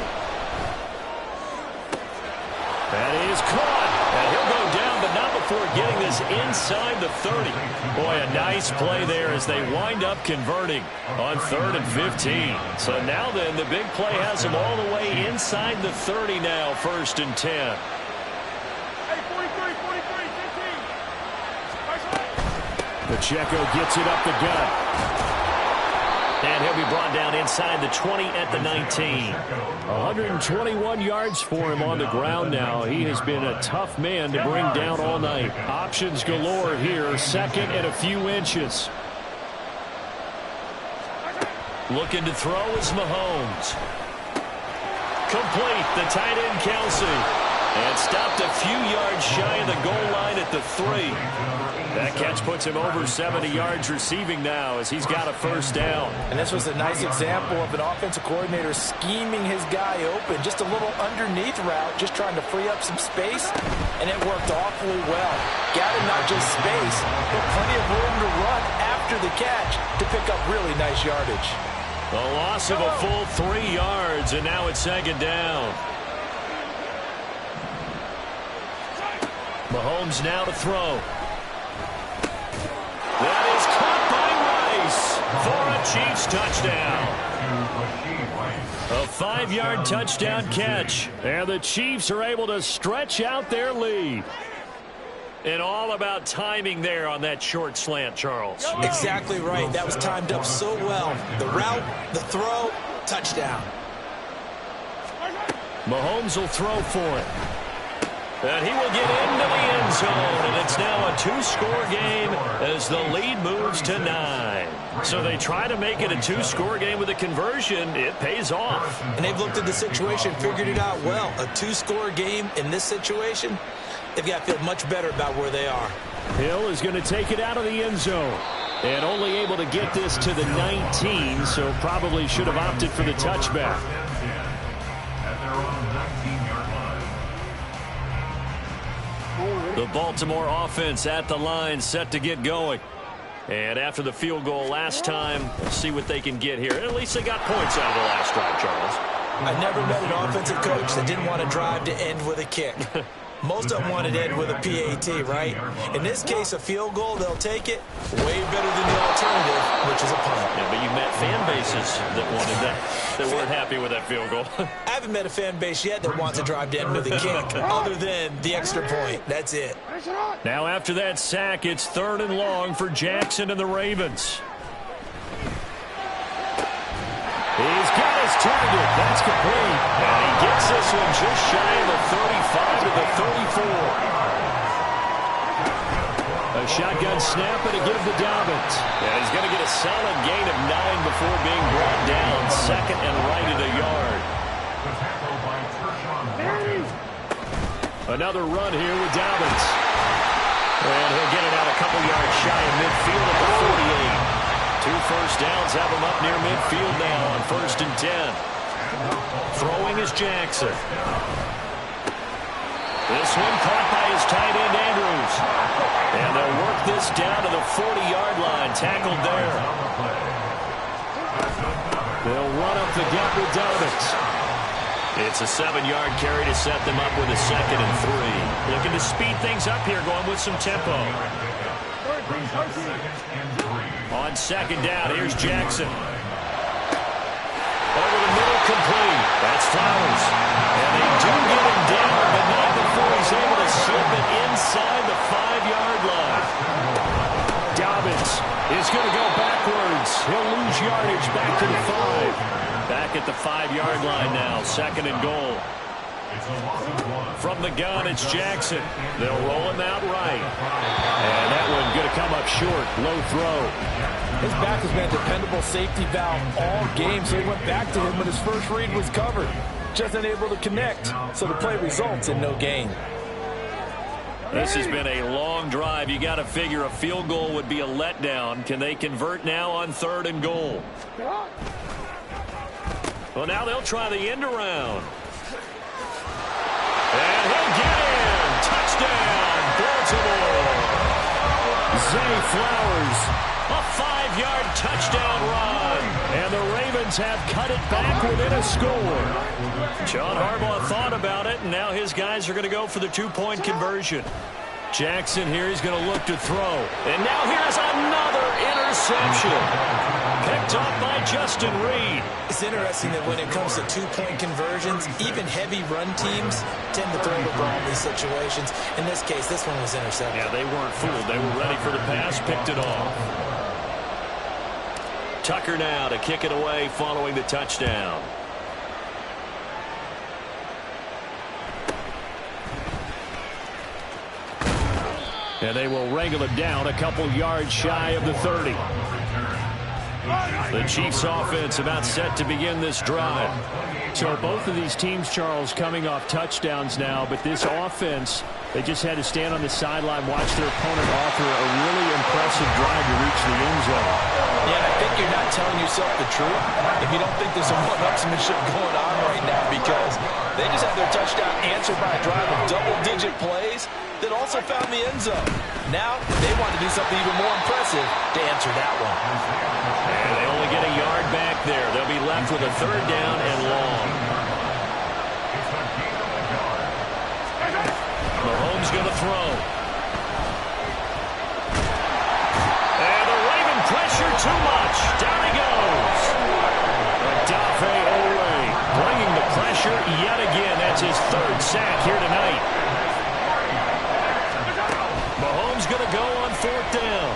That is caught. And he'll go down, but not before getting this inside the 30. Boy, a nice play there as they wind up converting on 3rd and 15. So now then, the big play has them all the way inside the 30 now, 1st and 10. Pacheco gets it up the gut. And he'll be brought down inside the 20 at the 19. 121 yards for him on the ground now. He has been a tough man to bring down all night. Options galore here. 2nd and a few inches. Looking to throw is Mahomes. Complete. The tight end Kelsey. And stopped a few yards shy of the goal line at the 3. That catch puts him over 70 yards receiving now as he's got a 1st down. And this was a nice example of an offensive coordinator scheming his guy open. Just a little underneath route, just trying to free up some space, and it worked awfully well. Got him not just space, but plenty of room to run after the catch to pick up really nice yardage. A loss of a full 3 yards, and now it's 2nd down. Mahomes now to throw. That is caught by Rice for a Chiefs touchdown. A 5-yard touchdown catch. And the Chiefs are able to stretch out their lead. And all about timing there on that short slant, Charles. Exactly right. That was timed up so well. The route, the throw, touchdown. Mahomes will throw for it. And he will get into the end zone, and it's now a 2-score game as the lead moves to 9. So they try to make it a 2-score game with a conversion. It pays off. And they've looked at the situation, figured it out well. A 2-score game in this situation, they've got to feel much better about where they are. Hill is going to take it out of the end zone. And only able to get this to the 19, so probably should have opted for the touchback. The Baltimore offense at the line, set to get going. And after the field goal last time, we'll see what they can get here. At least they got points out of the last drive, Charles. I never met an offensive coach that didn't want to drive to end with a kick. Most of them wanted to end with a PAT, right? In this case, a field goal, they'll take it. Way better than the alternative, which is a punt. Yeah, but you met fan bases that wanted that weren't happy with that field goal. I haven't met a fan base yet that wants to drive to end with a kick, other than the extra point. That's it. Now after that sack, it's 3rd and long for Jackson and the Ravens. He's got his target. That's complete. And he gets this one just shy of the 35 to the 34. A shotgun snap and a give to Dobbins. And he's going to get a solid gain of 9 before being brought down. 2nd and right at a yard. Another run here with Dobbins. And he'll get it out a couple yards shy of midfield at the 48. 2 first downs have him up near midfield now on 1st and 10. Throwing is Jackson. This one caught by his tight end, Andrews. And they'll work this down to the 40-yard line. Tackled there. They'll run up the gut with Dobbins. It's a 7-yard carry to set them up with a 2nd and 3. Looking to speed things up here, going with some tempo. On 2nd down, here's Jackson. Over the middle, complete. That's Flowers. And they do get him down, but not before he's able to slip it inside the 5-yard line. Dobbins is going to go backwards. He'll lose yardage back to the 5. Back at the 5-yard line now, 2nd and goal. From the gun, it's Jackson. They'll roll him out right. And that one going to come up short. Low throw. His back has been a dependable safety valve all game, so he went back to him when his first read was covered. Just unable to connect, so the play results in no gain. This has been a long drive. You got to figure a field goal would be a letdown. Can they convert now on 3rd and goal? Well, now they'll try the end around. And he'll get in. Touchdown, Baltimore. Zay Flowers. A 5-yard touchdown run. And the Ravens have cut it back within a score. John Harbaugh thought about it, and now his guys are going to go for the 2-point conversion. Jackson here, he's going to look to throw. And now here's another interception. Picked up by Justin Reed. It's interesting that when it comes to 2-point conversions, even heavy run teams tend to throw the ball in these situations. In this case, this one was intercepted. Yeah, they weren't fooled. They were ready for the pass, picked it off. Tucker now to kick it away following the touchdown. And they will wrangle him down a couple yards shy of the 30. The Chiefs offense about set to begin this drive. So both of these teams, Charles, coming off touchdowns now, but this offense, they just had to stand on the sideline, watch their opponent offer a really impressive drive to reach the end zone. Yeah, I think you're not telling yourself the truth if you don't think there's some one-upsmanship going on right now, because they just had their touchdown answered by a drive of double-digit plays that also found the end zone. Now they want to do something even more impressive to answer that one. And they only get a yard back there. They'll be left with a 3rd down and long. Mahomes going to throw. And the Raven pressure too much. Down he goes. Odafe Oweh bringing the pressure yet again. That's his 3rd sack here tonight. Mahomes going to go on 4th down.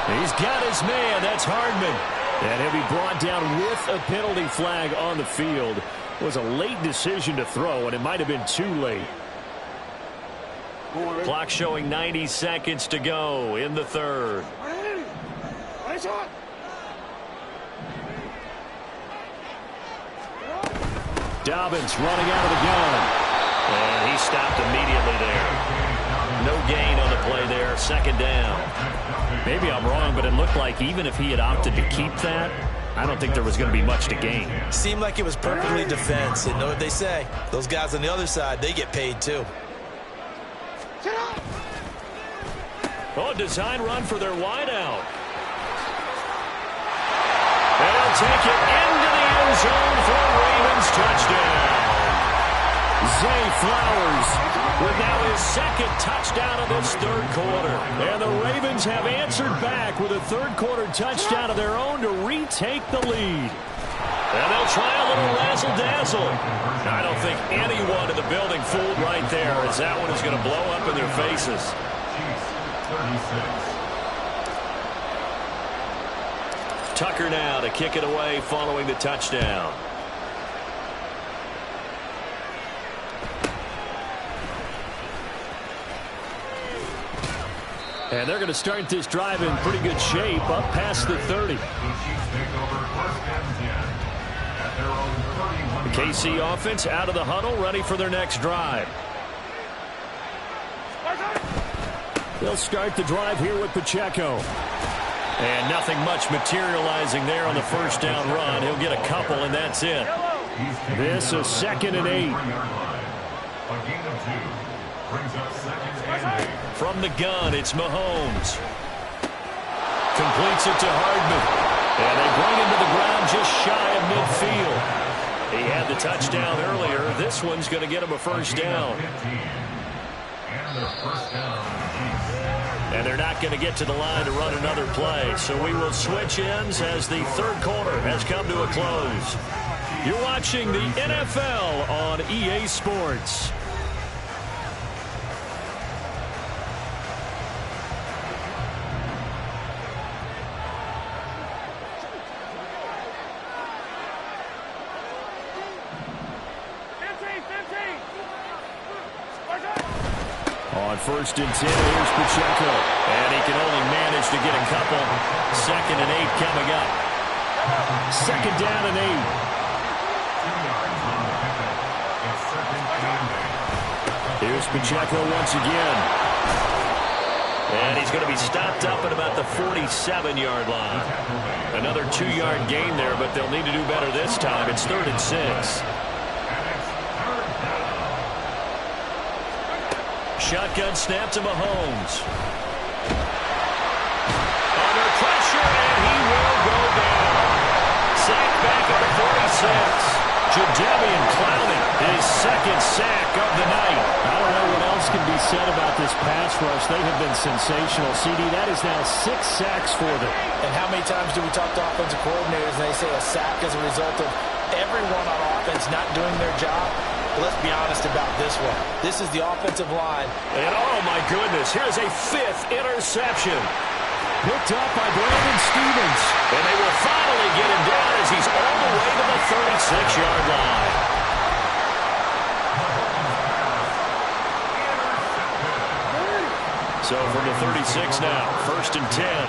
He's got his man. That's Hardman. And he'll be brought down with a penalty flag on the field. It was a late decision to throw, and it might have been too late. Clock showing 90 seconds to go in the third. Dobbins running out of the gun. And he stopped immediately there. No gain on the play there. Second down. Maybe I'm wrong, but it looked like even if he had opted to keep that, I don't think there was going to be much to gain. Seemed like it was perfectly defense. And know what they say? Those guys on the other side, they get paid too. Oh, design run for their wideout. And he'll take it into the end zone for a Ravens touchdown. Zay Flowers with now his second touchdown of this third quarter. And the Ravens have answered back with a third-quarter touchdown of their own to retake the lead. And they'll try a little razzle-dazzle. I don't think anyone in the building fooled right there, as that one is going to blow up in their faces. Tucker now to kick it away following the touchdown. And they're going to start this drive in pretty good shape, up past the 30. The KC offense out of the huddle, ready for their next drive. They'll start the drive here with Pacheco. And nothing much materializing there on the first down run. He'll get a couple, and that's it. This is 2nd and 8. From the gun, it's Mahomes. Completes it to Hardman. And they bring him to the ground just shy of midfield. He had the touchdown earlier. This one's going to get him a first down. And they're not going to get to the line to run another play. So we will switch ends as the third quarter has come to a close. You're watching the NFL on EA Sports. On 1st and 10, here's Pacheco. And he can only manage to get a couple. 2nd and 8 coming up. 2nd down and 8. Here's Pacheco once again. And he's going to be stopped up at about the 47-yard line. Another 2-yard gain there, but they'll need to do better this time. It's 3rd and 6. Shotgun snap to Mahomes. Under pressure, and he will go down. Sacked back at the 46. Jadeveon Clowney, his second sack of the night. I don't know what else can be said about this pass rush. They have been sensational. CD, that is now 6 sacks for them. And how many times do we talk to offensive coordinators and they say a sack is a result of everyone on offense not doing their job? Let's be honest about this one. This is the offensive line. And oh my goodness, here's a 5th interception. Picked up by Brandon Stevens. And they will finally get him down as he's all the way to the 36-yard line. So from the 36 now, 1st and 10.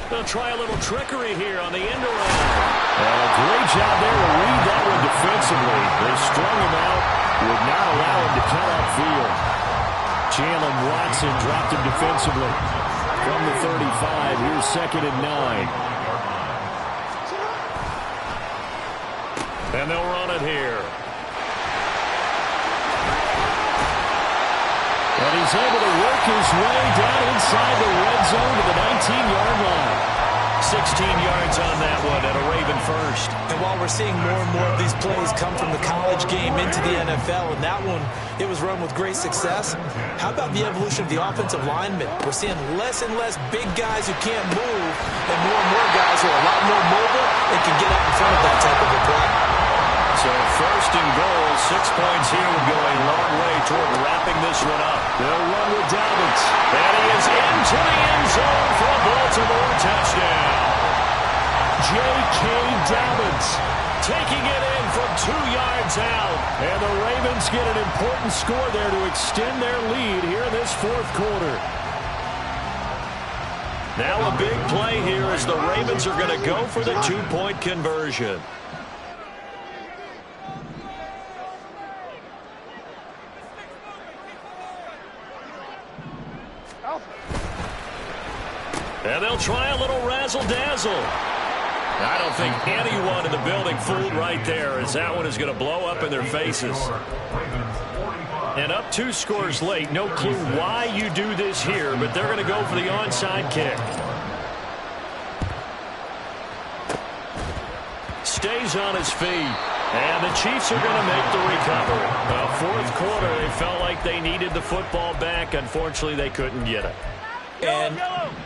They'll try a little trickery here on the end around. Great job there to read that one defensively. They strung him out, would not allow him to cut upfield. Jalen Watson dropped him defensively. From the 35, here's 2nd and 9. And they'll run it here. And he's able to work his way down inside the red zone to the 19-yard line. 16 yards on that one and a Raven first. And while we're seeing more and more of these plays come from the college game into the NFL, and that one, it was run with great success, how about the evolution of the offensive linemen? We're seeing less and less big guys who can't move and more guys who are a lot more mobile and can get out in front of that type of a play. So 1st and goal, 6 points here would go a long way toward wrapping this one up. They'll run with Dobbins. And he is into the end zone for a Baltimore touchdown. J.K. Dobbins taking it in from 2 yards out. And the Ravens get an important score there to extend their lead here in this fourth quarter. Now a big play here as the Ravens are going to go for the 2-point conversion. And they'll try a little razzle-dazzle. I don't think anyone in the building fooled right there, as that one is going to blow up in their faces. And up 2 scores late. No clue why you do this here, but they're going to go for the onside kick. Stays on his feet. And the Chiefs are going to make the recovery. Fourth quarter, they felt like they needed the football back. Unfortunately, they couldn't get it. And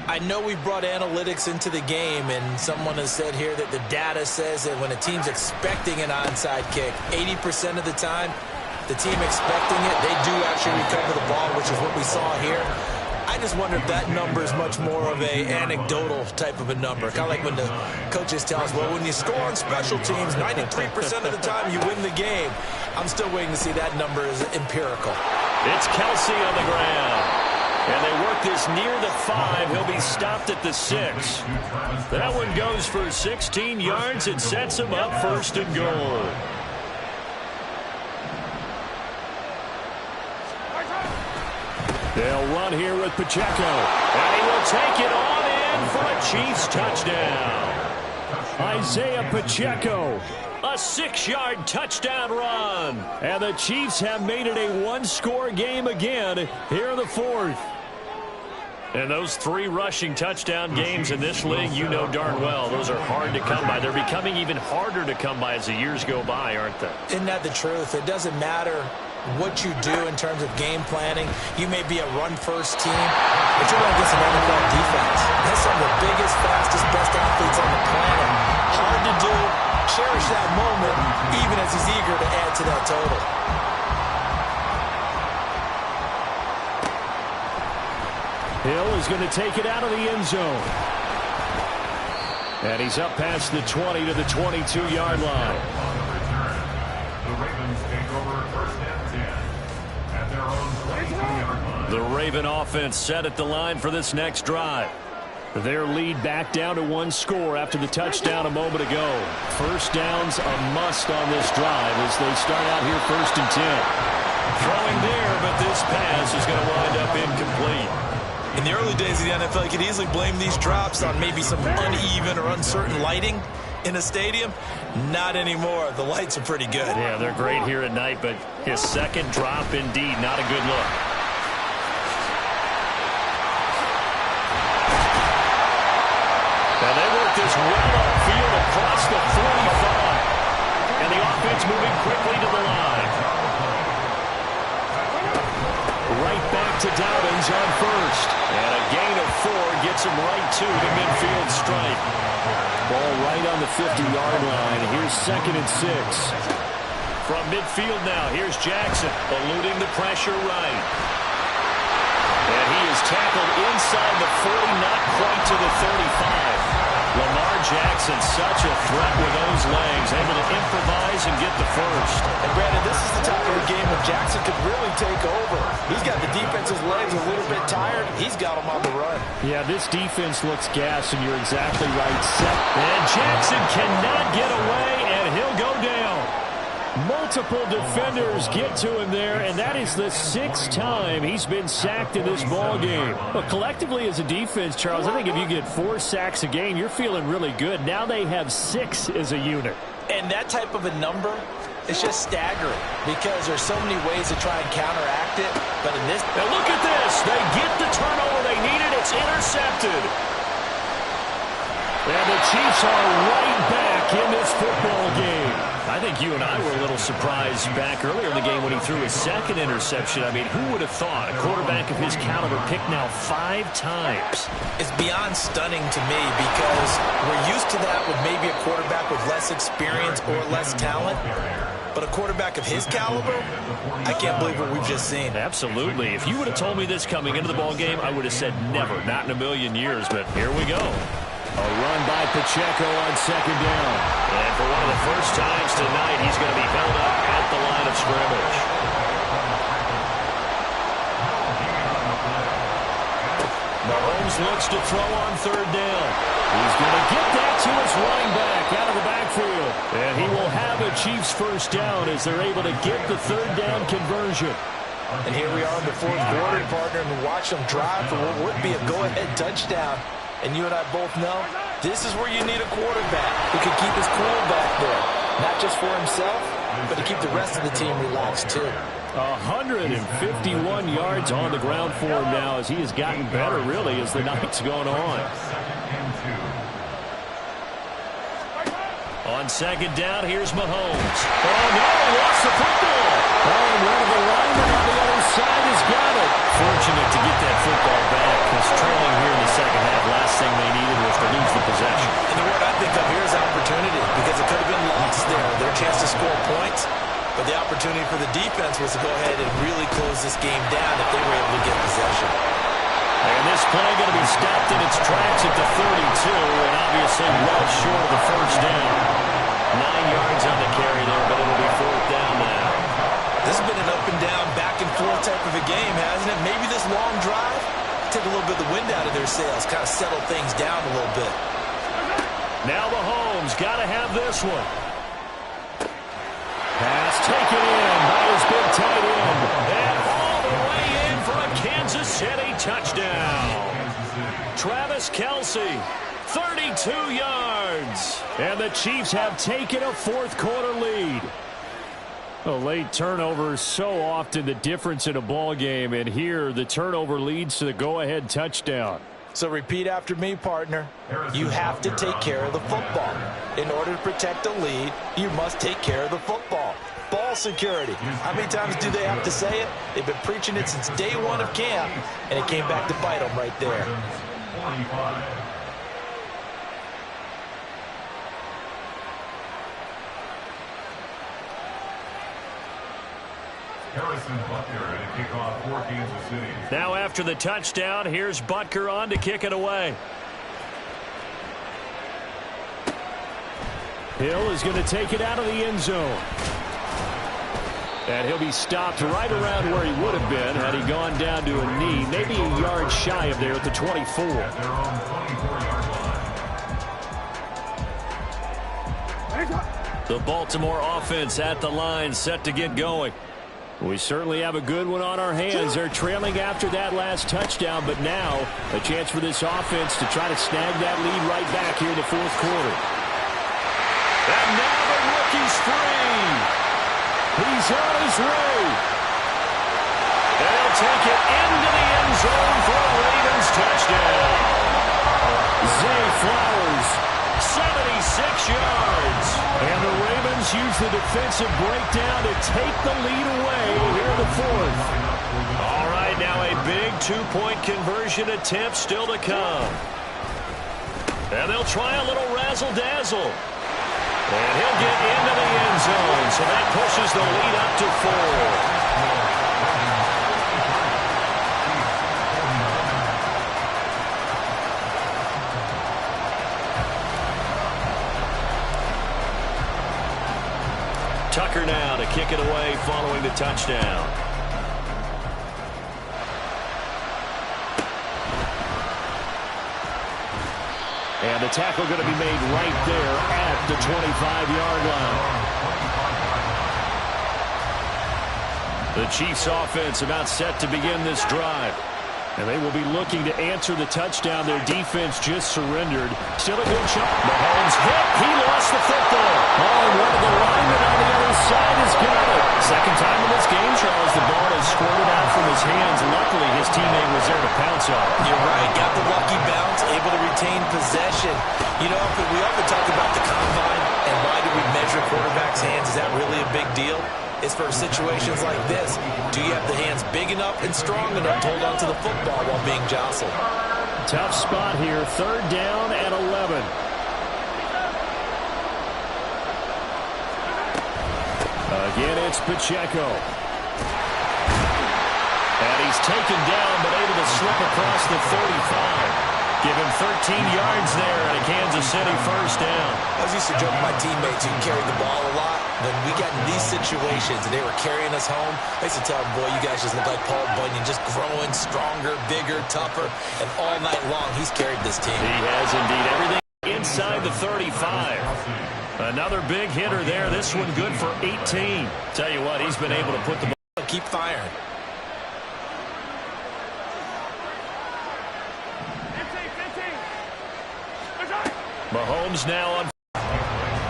I know we brought analytics into the game, and someone has said here that the data says that when a team's expecting an onside kick, 80% of the time, the team expecting it, they do actually recover the ball, which is what we saw here. I just wonder if that number is much more of a anecdotal type of a number. Kind of like when the coaches tell us, well, when you score on special teams, 93% of the time you win the game. I'm still waiting to see that number is empirical. It's Kelsey on the ground. And they work this near the 5. He'll be stopped at the 6. That one goes for 16 yards and sets him up first and goal. They'll run here with Pacheco. And he will take it on in for a Chiefs touchdown. Isaiah Pacheco. A 6-yard touchdown run. And the Chiefs have made it a 1-score game again here in the fourth. And those 3 rushing touchdown games in this league, you know darn well, those are hard to come by. They're becoming even harder to come by as the years go by, aren't they? Isn't that the truth? It doesn't matter what you do in terms of game planning. You may be a run-first team, but you're going against an NFL defense. That's some of the biggest, fastest, best athletes on the planet. Hard to do. Cherish that moment, even as he's eager to add to that total. Hill is going to take it out of the end zone. And he's up past the 20 to the 22-yard line. The Ravens take over first and 10 at their own 22-yard line. The Raven offense set at the line for this next drive. Their lead back down to 1 score after the touchdown a moment ago. First down's a must on this drive as they start out here first and 10. Throwing there, but this pass is going to wind up incomplete. In the early days of the NFL, you could easily blame these drops on maybe some uneven or uncertain lighting in a stadium. Not anymore. The lights are pretty good. Yeah, they're great here at night, but his second drop, indeed, not a good look. And they work this well upfield across the 45. And the offense moving quickly to the line. Right back to Dobbins on first. And a gain of 4 gets him right to the midfield stripe. Ball right on the 50-yard line. Here's second and 6. From midfield now, here's Jackson, eluding the pressure right. And he is tackled inside the 40, not quite to the 35. Lamar Jackson, such a threat with those legs, able to improvise and get the first. And Brandon, this is the type of a game when Jackson could really take over. He's got the defense's legs a little bit tired. He's got them on the run. Yeah, this defense looks gassed, and you're exactly right. Set. And Jackson cannot get away, and he'll go down. Multiple defenders get to him there, and that is the 6th time he's been sacked in this ball game. But collectively as a defense, Charles, I think if you get 4 sacks a game, you're feeling really good. Now they have 6 as a unit. And that type of a number is just staggering because there's so many ways to try and counteract it. But in this... Now look at this. They get the turnover they needed. It's intercepted. And the Chiefs are right back in this football game. I think you and I were a little surprised back earlier in the game when he threw his second interception. I mean, who would have thought a quarterback of his caliber picked now 5 times? It's beyond stunning to me because we're used to that with maybe a quarterback with less experience or less talent. But a quarterback of his caliber, I can't believe what we've just seen. Absolutely. If you would have told me this coming into the ball game, I would have said never, not in a million years. But here we go. A run by Pacheco on second down. And for one of the first times tonight, he's going to be held up at the line of scrimmage. Mahomes looks to throw on third down. He's going to get that to his running back out of the backfield. And he will have a Chiefs first down as they're able to get the third down conversion. And here we are in the fourth quarter, partner, and watch them drive for what would be a go-ahead touchdown. And you and I both know this is where you need a quarterback who can keep his cool back there. Not just for himself, but to keep the rest of the team relaxed too. 151 yards on the ground for him now as he has gotten better, really, as the night's gone on. On second down, here's Mahomes. Oh, no, he lost the football. Oh, and one of the linemen on the other side has got it. Fortunate to get that football back, because trailing here in the second half, last thing they needed was to lose the possession. And the word I think of here is opportunity, because it could have been lost there. Their chance to score points, but the opportunity for the defense was to go ahead and really close this game down if they were able to get possession. And this play going to be stopped in its tracks at the 32, and obviously well short of the first down. 9 yards on the carry there, but it'll be fourth down now. This has been an up and down, back and forth type of a game, hasn't it? Maybe this long drive take a little bit of the wind out of their sails, kind of settle things down a little bit. Now Mahomes got to have this one. Pass taken in by his big tight end. And all the way in for a Kansas City touchdown. Travis Kelce, 32 yards. And the Chiefs have taken a fourth quarter lead. A late turnover is so often the difference in a ball game, and here the turnover leads to the go-ahead touchdown. So repeat after me, partner. You have to take care of the football. In order to protect a lead, you must take care of the football. Ball security. How many times do they have to say it? They've been preaching it since day one of camp, and it came back to bite them right there. Now after the touchdown, here's Butker on to kick it away. Hill is going to take it out of the end zone. And he'll be stopped right around where he would have been had he gone down to a knee, maybe a yard shy of there at the 24. The Baltimore offense at the line, set to get going. We certainly have a good one on our hands. They're trailing after that last touchdown, but now a chance for this offense to try to snag that lead right back here in the fourth quarter. And now the rookie's free. He's on his way. And he'll take it into the end zone for a Ravens touchdown. Zay Flowers, 76 yards. And the Ravens use the defensive breakdown to take the lead away here in the fourth. All right, now a big two-point conversion attempt still to come. And they'll try a little razzle-dazzle. And he'll get into the end zone, so that pushes the lead up to 4. Tucker now to kick it away following the touchdown. And the tackle going to be made right there at the 25-yard line. The Chiefs offense about set to begin this drive. And they will be looking to answer the touchdown. Their defense just surrendered. Still a good shot. Mahomes hit. He lost the football. Oh, and one of the linemen on the other side has got it. Second time in this game, Charles, the ball has squirted out from his hands. Luckily, his teammate was there to pounce on it. You're right. Got the lucky bounce, able to retain possession. You know, we often talk about the combine and why do we measure quarterbacks' hands? Is that really a big deal? It's for situations like this. Do you have the hands big enough and strong enough to hold on to the football while being jostled? Tough spot here. Third down and 11. Again, it's Pacheco. And he's taken down, but able to slip across the 35. Give him 13 yards there and a Kansas City first down. I was used to joke with my teammates who carried the ball a lot. When we got in these situations and they were carrying us home, I used to tell them, boy, you guys just look like Paul Bunyan, just growing stronger, bigger, tougher, and all night long he's carried this team. He has indeed. Everything inside the 35. Another big hitter there. This one good for 18. Tell you what, he's been able to put the ball. Keep firing. Mahomes now on.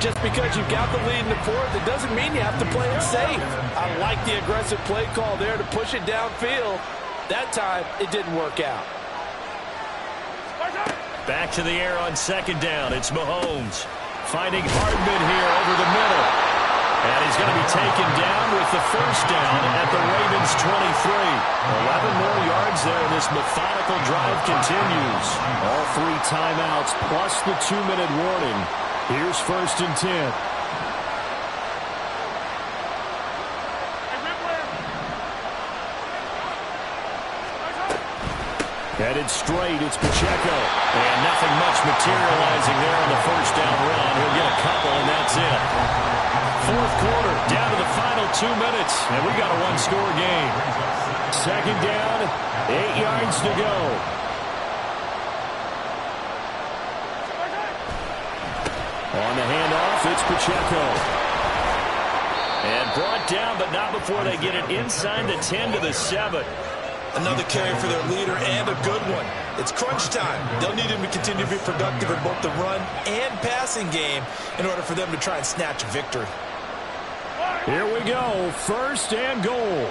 Just because you've got the lead in the fourth, it doesn't mean you have to play it safe. I like the aggressive play call there to push it downfield. That time, it didn't work out. Back to the air on second down. It's Mahomes finding Hardman here over the middle. And he's going to be taken down with the first down at the Ravens 23. 11 more yards there. This methodical drive continues. All 3 timeouts plus the 2-minute warning. Here's 1st and 10. Headed straight, it's Pacheco. And nothing much materializing there on the first down run. He'll get a couple, and that's it. Fourth quarter, down to the final 2 minutes, and we got a one-score game. Second down, 8 yards to go. On the handoff, it's Pacheco. And brought down, but not before they get it inside the 10 to the 7. Another carry for their leader, and a good one. It's crunch time. They'll need him to continue to be productive in both the run and passing game in order for them to try and snatch a victory. Here we go, 1st and goal.